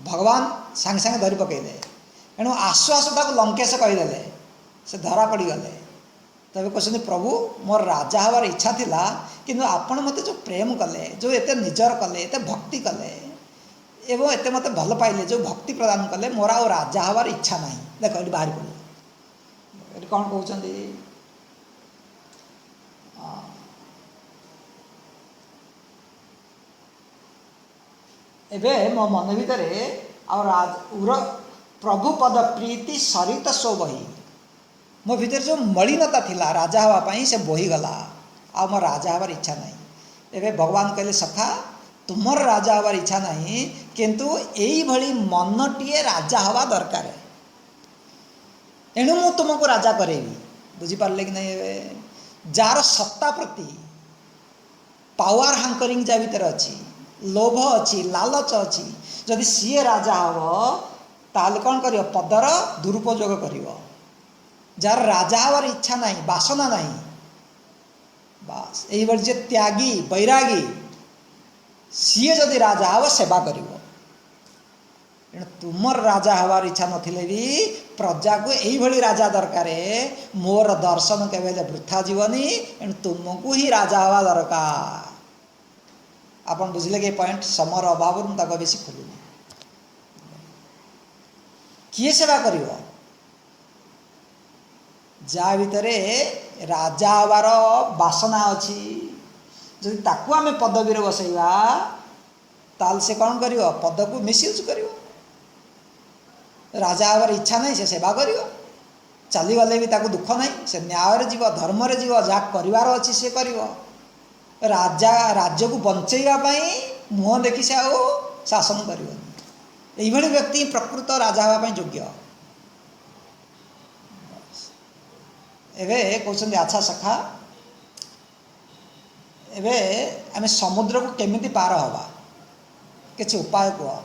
भगवान सांगे सांगे धरी पकईदे। एणु आसु आसु ताको लंकेश कहीदेले, से धरा पड़गले। तबे कहते प्रभु मोर राजा हबार इच्छा थिला, किंतु आपण मते जो प्रेम कले, जो एते निजर कले, एते भक्ति कले एवं एते मते भल पाइले, जो भक्ति प्रदान कले, मोर आ राजा हबार इच्छा नहीं। देख ये बाहर पड़े कौन कहते एबे मो मन भितर प्रभु पद प्रीति सरित सोबही। मो भीतर जो मलिनता थिला राजा हवापाई से बोहीगला, आ मो राजा हबार इच्छा नहीं। एबे भगवान कहले सखा तुमर राजा हबार इच्छा नहीं, किंतु एई भली मनटीए राजा हवा दरकार, एणु मु तुमको राजा करेबी। बुझीपारे कि नहीं? जार सत्ता प्रति पावर हांकरिंग जा भीतर अच्छी, लोभ अच्छी, लालच अच्छी, जदि सीए राजा हम ताले कौन कर पदर दुरुपयोग कर। जार राजा हबार इच्छा नहीं, बासना नहीं, बास यही बड़ी जे त्यागी बैरागी सीए जदि राजा हम सेवा कर। तुमर राजा हबार इच्छा नथिले भी प्रजा को यही भली राजा दरकार। मोर दर्शन केवल वृथा जीवनी, एणु तुमको ही राजा हवा दरकार। आपन बुझले कि पॉइंट समर अभाव बेसी खोलुनी। किए सेवा करिवो? जा भितरे राजा हबार बासना अच्छी जदि ताकू आम पदवी बसैवा ताल से कौन कर पद को मिसयूज कर राजा हबार इच्छा नहीं से सेवा कर चलीगले भी ताकू दुख नहीं से न्याय जीव धर्म जीव जहाँ करार अच्छी से कर राजा राज्य को बंचेवाई मुह देखी से आओ शासन कर व्यक्ति प्रकृत राजा हाँपाई योग्य एवं कहते अच्छा सखा एवं आम समुद्र को केमिति पार हवा किसी उपाय कह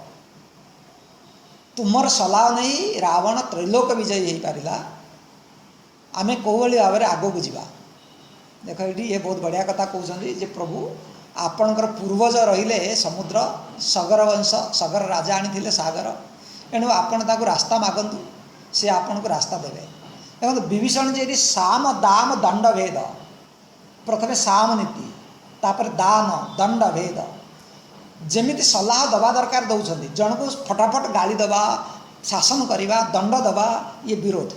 तुमर सलाह नहीं रावण त्रैलोक विजयी हो पारा आम कौ भाव में आग को जावा देख ये बहुत बढ़िया कथा कहते जे प्रभु आपणकर पूर्वज रहिले समुद्र सगर वंश सगर राजा आनी सागर एणु आपण रास्ता मागंतु से आपण को रास्ता देवे देखो विभीषण जी साम दाम दंड भेद प्रथम साम नीति तापर दान दंड भेद जमिति सलाह दबा दरकार दौरान जन को फटाफट गाली दबा शासन करवा दंड दबा ये विरोध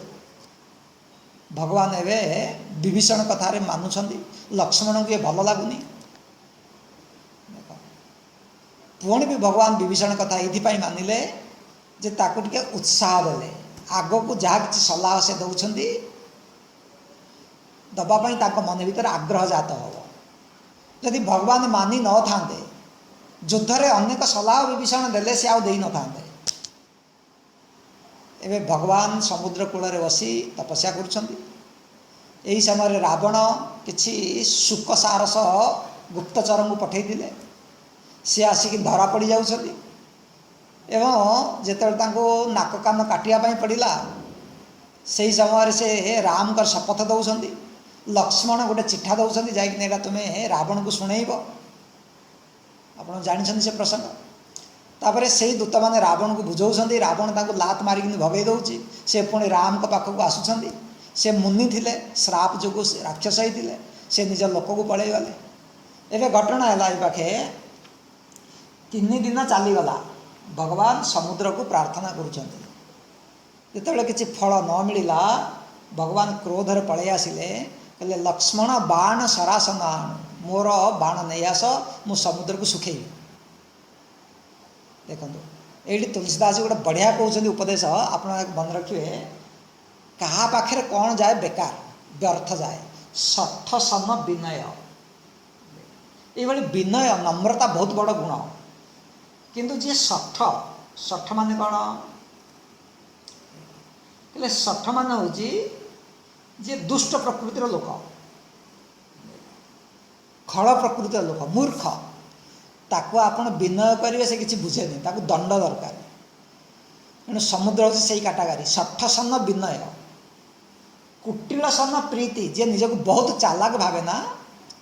भगवान एवं विभीषण कथार मानुंट लक्ष्मण को ये भल लगुनि पुणी भी भगवान विभीषण कथा ये मानिले जे ताकू टिके उत्साह देले आग को जहाँ कि सलाह से दौरान दबापाई मन भीतर आग्रह जात हो जदि भगवान मानि न था युद्ध रे अनेक सलाह विभीषण देले से आउ देई न थांते एवं भगवान समुद्र कूल बसी तपस्या कर समय रावण किसी शुक सारस गुप्तचर को पठे सी आसिक धरा पड़ जाऊँगी एवं जिते नाक कान काटापी पड़ा से समय से राम का शपथ दौरान लक्ष्मण गोटे चिठा दौरान जा तुम्हें रावण को शुणेब आप जानते से प्रसंग तापर से दूत मैंने रावण को बुझाऊँ रावण लात मारिक भगई दौर से पुणी राम के पाखक आसुँच से मुनि थे श्राप जो राक्षस होते से निज लोक को पलि गले एवं घटना है ये पाखे 3 दिन चलीगला भगवान समुद्र को प्रार्थना करुँच किसी फल न मिलला भगवान क्रोधर पलि आसिले कहले लक्ष्मण बाण सरासन आणु मोर बाण नहीं आस मु समुद्र को सुखेबी देखो ये तुलसीदास गोटे बढ़िया कहते उपदेश आप मन रखिए क्या पाखे कौन जाए बेकार व्यर्थ जाए सठ सन विनय ये विनय नम्रता बहुत बड़ गुण किंतु जी सठ सठ मान कौन कहले सठ मान हूँ जी दुष्ट प्रकृतिर लोक खल प्रकृतिर लोक मूर्ख ताको आपण विनय करेंगे से किसी बुझेनि ताको दंड दरकार तेणु समुद्र हूँ से कैटागरी सठ सन विनय कुटिल सन प्रीति जे निजक बहुत चालाक भावे ना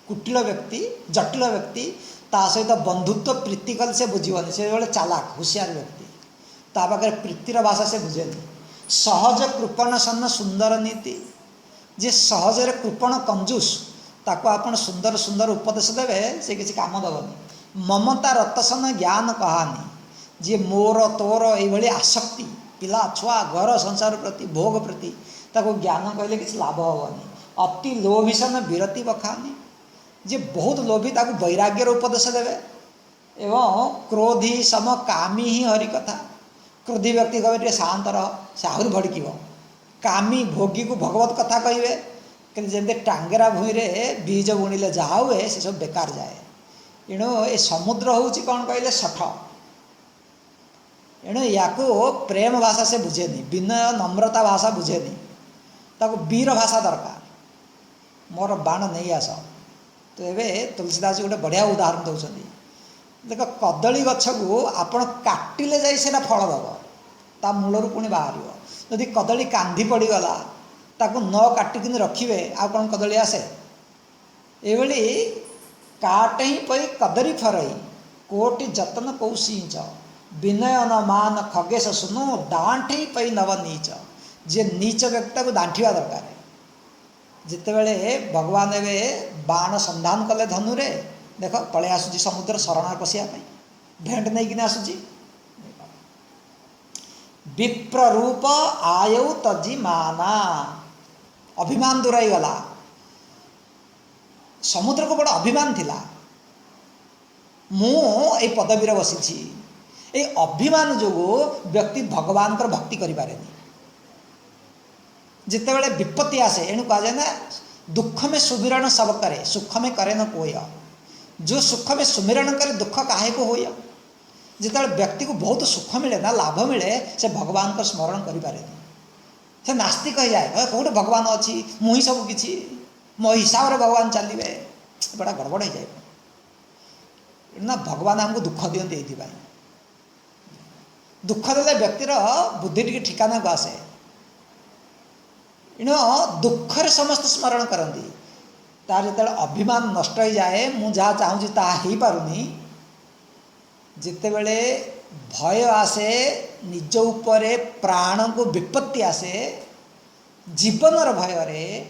कुटिल व्यक्ति जटिल व्यक्ति ता सहित बंधुत्व प्रीति कल से बुझीबनी से बड़े चालाक होशियार व्यक्ति ता पाखे प्रीतिर भाषा से बुझेनि सहज कृपण सन सुंदर नीति जे सहजरे कृपण कंजूस ताको आपण सुंदर सुंदर उपदेश देवे से किसी काम दबनी ममता रतसन ज्ञान कहानी जी मोर तोर ये आसक्ति पिला छुआ घर संसार प्रति भोग प्रति ताको ज्ञान कहले किसी लाभ हेनी अति लोभिसन विरति बखानी जे बहुत लोभी ताको वैराग्यर उपदेश देवे एवं क्रोधी सम कामी ही हरि कथा क्रोधी व्यक्ति कहे शांत रह से आहरी भड़क कामी भोगी को भगवत कथा कहे कि जमी टांगेरा भूई बीज बुणिले जहाँ हुए से सब बेकार जाए एणु ये समुद्र हूँ कौन कहले सठ एणु या प्रेम भाषा से बुझेनि विनय नम्रता भाषा बुझेनि ताको वीर भाषा दरकार मोर बाण नहीं आस तो ये तुलसीदास गोटे बढ़िया उदाहरण दौरान देख कदली गछ को आपण काटिले जाई सेना फल दब ता मूलर पुणी बाहर जदि कदली कांधी पड़गला ताको न काटिक रखिए आ कौन कदली आसे ये काट ही पई कदरी फरई कोटि जतन कौशीच विनय न मान खगेश सुनो डांठ ही पई नव नीच जे नीच व्यक्ति को दांठिया दरकार जितेबले भगवान एवं बाण संधान कले धनुरे देख पलि आसूँ समुद्र शरण पशियापी भेंट नहीं कि आसूँ विप्ररूप आयु तजी माना अभिमान दूराई गला। समुद्र को बड़ा अभिमान थिला, मु ए पदवीर बसी। ए अभिमान जो व्यक्ति भगवान पर भक्ति करि पारेनी। जितेबले विपत्ति आसे, एणु कहा जाए ना, दुख में सुमिरण सब करे, सुख में करे न कोय। जो सुख में सुमिरण करे दुख काहे को होय। जिते व्यक्ति को बहुत सुख मिले ना, लाभ मिले, से भगवान को स्मरण करि पारेनी। से नास्तिक हो जाए, कौटे भगवान अच्छी, मुही सब किछि, मो हिसाब रे भगवान चलिए, बड़ा गड़बड़ हो जाए ना। भगवान हमको दुख दियंती एथि। दुख देले व्यक्तिर बुद्धि टिके ठिकाना को आसे। इनो दुखरे समस्त स्मरण करती, तार जो अभिमान नष्ट हो जाए, मु जहाँ चाहूँगी ताहा हो पारुनी, जितेबले भय आसे, निज उपरे प्राण को विपत्ति आसे, जीवनर भय,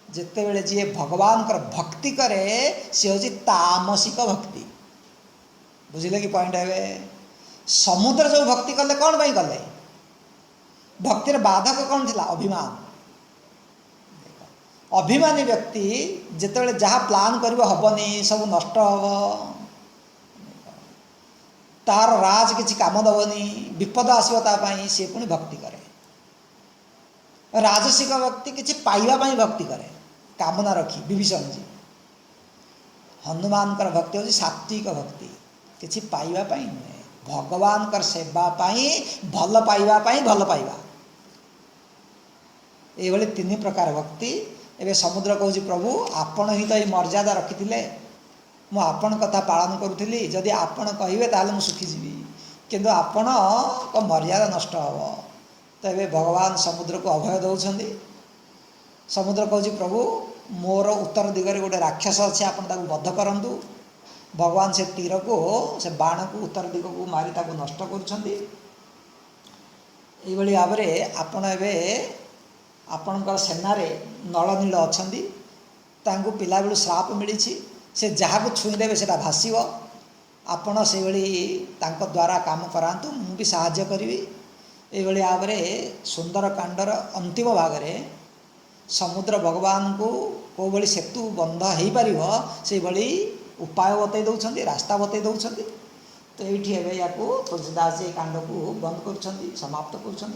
जितेबले जी भगवान कर भक्ति करे, सी हूँ तामसिक भक्ति। बुझिले कि पॉइंट है। समुद्र जो भक्ति कले कौन पाई कले? भक्तिर बाधक कौन थिला? अभिमान। अभिमानी व्यक्ति जितेबले जहाँ प्लान करिवो हबनी, सब नष्ट हब, तार राज किसी काम दबनी, विपद आसो तापाई, सी पुणी भक्ति करे। राजसिक व्यक्ति किसी पाइबा पाई भक्ति करे, कामना रखी। विभीषण जी, हनुमान कर भक्ति होची सात्विक भक्ति, किसी पाइबा पाई नुहे, भगवान कर सेवा पाई, भल पाइबा पाई, भल पाइबा। ये तीन प्रकार भक्ति। एवं समुद्र कहूँ प्रभु आपण ही तो ये मर्यादा रखी, मु आपण कथा पालन करुली, जदि आपण कहे ताले मु सुखीजी, किंतु आपण को मर्यादा नष्ट हम। तो ये भगवान समुद्र को अभय दौरान। समुद्र कहूँ प्रभु मोर उत्तर दिगरे गोटे राक्षस अच्छे, आपण ताको बद्ध करंतु। भगवान से तीर को, से बाण को उत्तर दिग को मारी ताको नष्ट करुछंती। एभली भाव में आपण एवं आपणकर सेनारे नलनील अच्छी, तांको पिला बेलू श्राप मिली, से जहाँ को छुईदेवे से भाषिव। आपण से तांको द्वारा काम करातु, मु भी साहाय्य करी। ये भाव में सुंदरकांडर अंतिम भाग में समुद्र भगवान को कौ भली सेतु बंध हो पार, से भली उपाय बतई दौरान, रास्ता बतई दौरान। तो ये या तुलसीदास जी कांड को बंद कर समाप्त कर।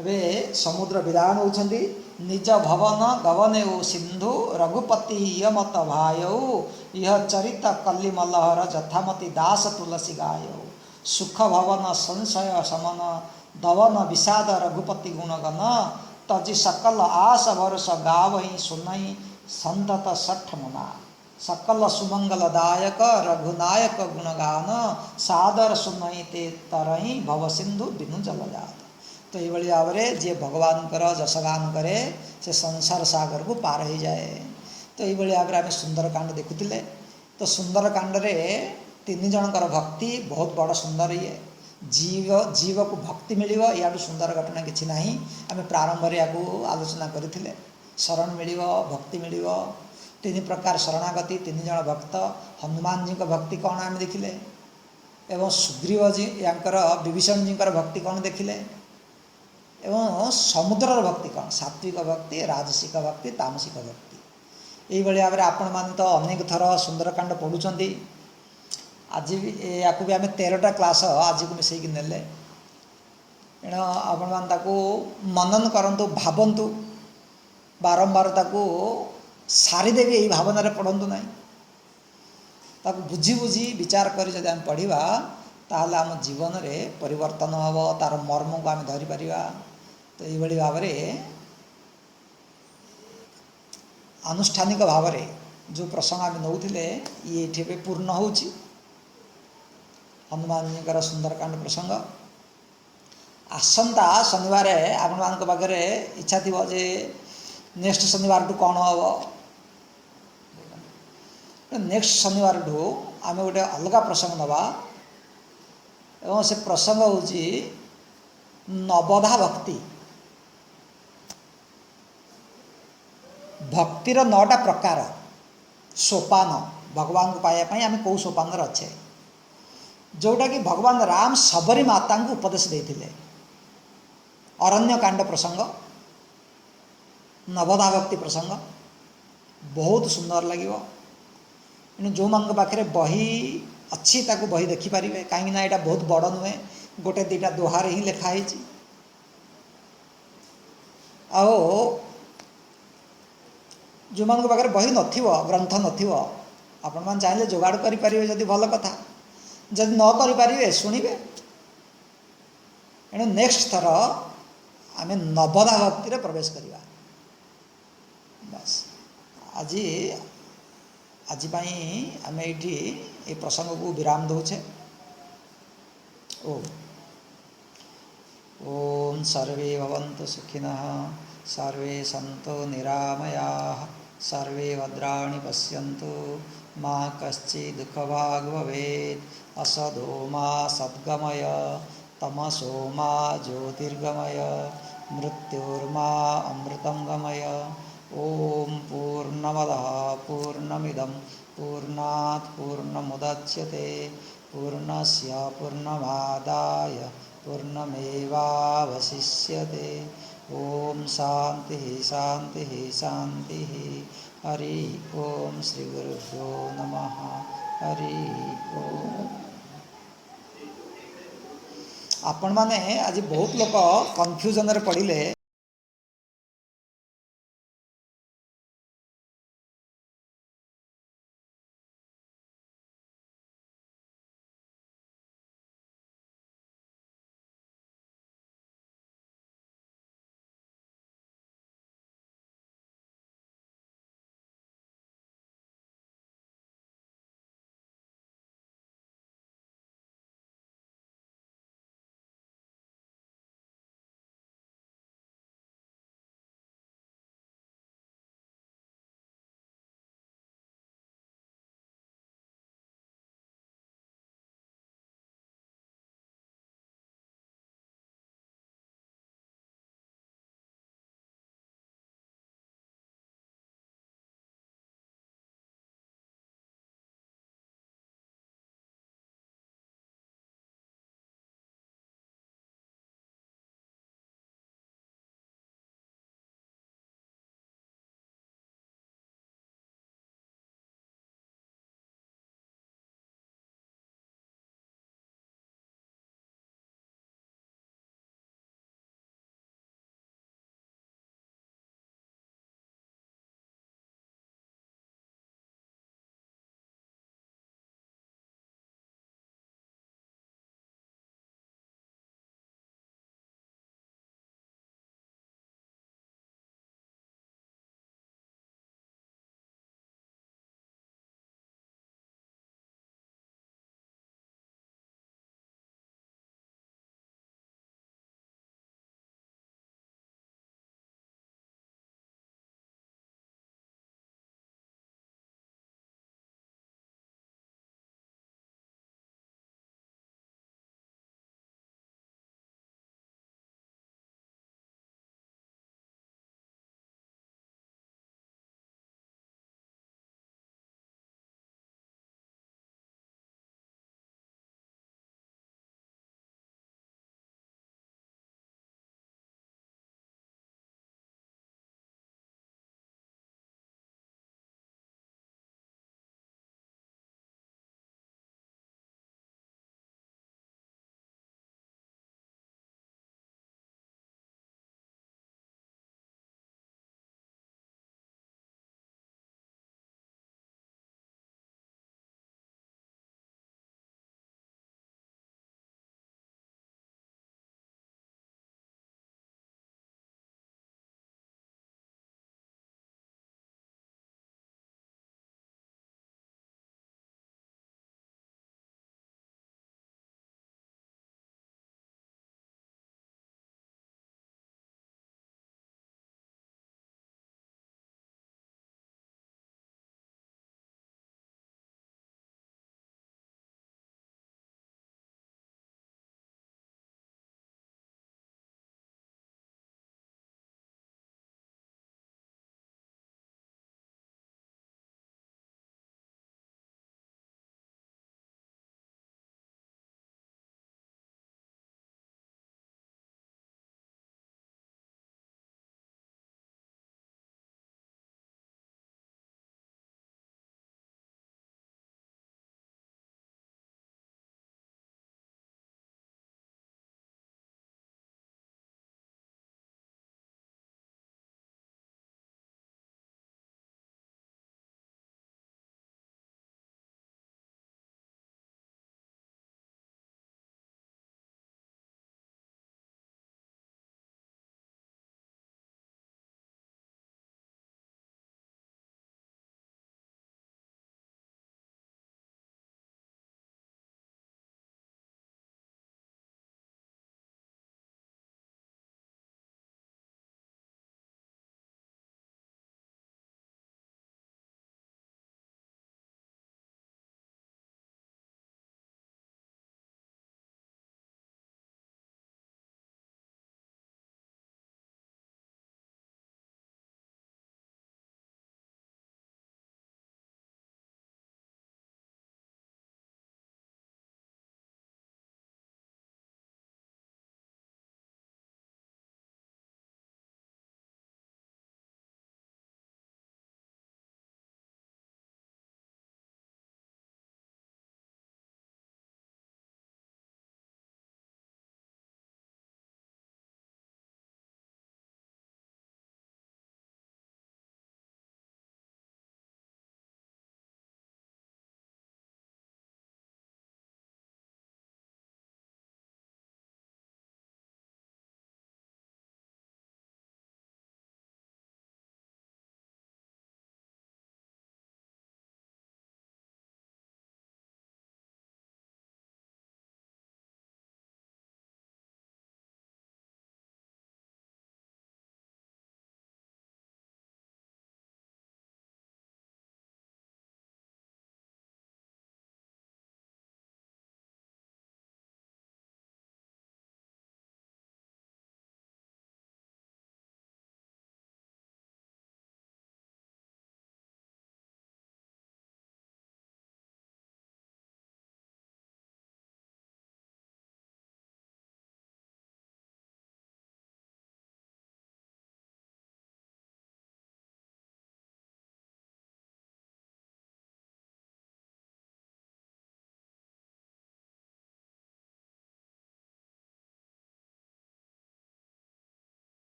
एवं समुद्र विरान होती, निज भवन गवने सिंधु रघुपति यमत भायौ, यह चरित कल्ली मल्लहर जथामति दास तुलसी गायौ। सुख भवन संशय समन दवन विषाद रघुपति गुणगन, तजि सकल आस भरस गावही सुनई संतत सठ मुना। सकल सुमंगलदायक रघुनायक गुणगान, सादर सुनई ते तरही भव सिंधु बिनु जल जात। तो ये भाव में जी भगवान जशगान करे, से संसार सागर को पार हो जाए। तो ये भाव में आम सुंदरकांड देखुले। तो सुंदरकांड रे तीन जनकर भक्ति बहुत बड़ सुंदर। ये जीव जीव को भक्ति मिल, या सुंदर घटना किसी ना। आम प्रारंभ में या आलोचना करते, शरण मिल, भक्ति मिल, तीन प्रकार शरणागति, तीन जन भक्त। हनुमान जी का भक्ति कौन आम देखिले, एवं सुग्रीव जी यांकर विभीषण जी भक्ति कौन देखिले, एवं समुद्र भक्ति कौन, सात्विक भक्ति, राजसिक भक्ति, तामसिक भक्ति। ये भाव में आपण मैंने तो अनेक थर सुंदरकांड पढ़ुंट। आज भी या भी आम 13टा क्लास आज को मिसेक नेले, एणु आपण मैंने मनन करंतु, भावंतु, बारंबार ताको सारीदेवी यही भावना पढ़ंतु ना। ताको बुझी बुझी विचार कर जब आम पढ़ा, ताहले आम जीवन में परिवर्तन हम, तार मर्म को आम धरी पारिबा। तो ये भाव में आनुष्ठानिक भाव में जो प्रसंग आम नौले, ये पूर्ण हो। हनुमान जी सुंदरकांड प्रसंग आसंता शनिवार आपण मान पाखे इच्छा थी जे नेक्स्ट शनिवार टू कौन हम, नेक्स्ट शनिवार टू आम गोटे अलग प्रसंग नवा। एवं से प्रसंग हूँ नवधा भक्ति। भक्तिर 9टा प्रकार सोपान, भगवान को पाइबापी आम कौ सोपान अच्छे, जोटा कि भगवान राम सबरी माता को उपदेश देते। अरण्यकांड प्रसंग, नवदा भक्ति प्रसंग बहुत सुंदर लगे। जो मान पाखे बही अच्छी ताकू बही देखिपारे कहीं यहाँ बहुत बड़ नुहे, गोटे दीटा दोहार ही लिखाई। आओ जो मान पाखे बही नंथ आपण मैंने चाहिए जोगाड़ करें जदि भल कथा, जदि न करें शुणे। एणु नेक्स्ट थर आम नवदा भक्ति प्रवेश करवा। बस आज आज आम ये प्रसंग को विराम दौचे। ओम सर्वे भवन्तु सुखिनः, सर्वे सन्तु निरामयाः, सर्वे भद्राणि पश्यन्तु, मा कश्चित् दुःखभाग् भवेत्। असतो मा सद्गमय, तमसो मा ज्योतिर्गमय, मृत्युर्मा अमृतं गमय। ओम पूर्णमदः पूर्णमिदं पूर्णात् पूर्णमुदच्यते, पूर्णस्य पूर्णमादाय पूर्णमेवावशिष्यते। ओम शांति शांति शांति। हरि ओम श्री गुरुभ्यो नमः। हरि ओम। आपण माने आज बहुत लोक कन्फ्यूजन रे पड़िले।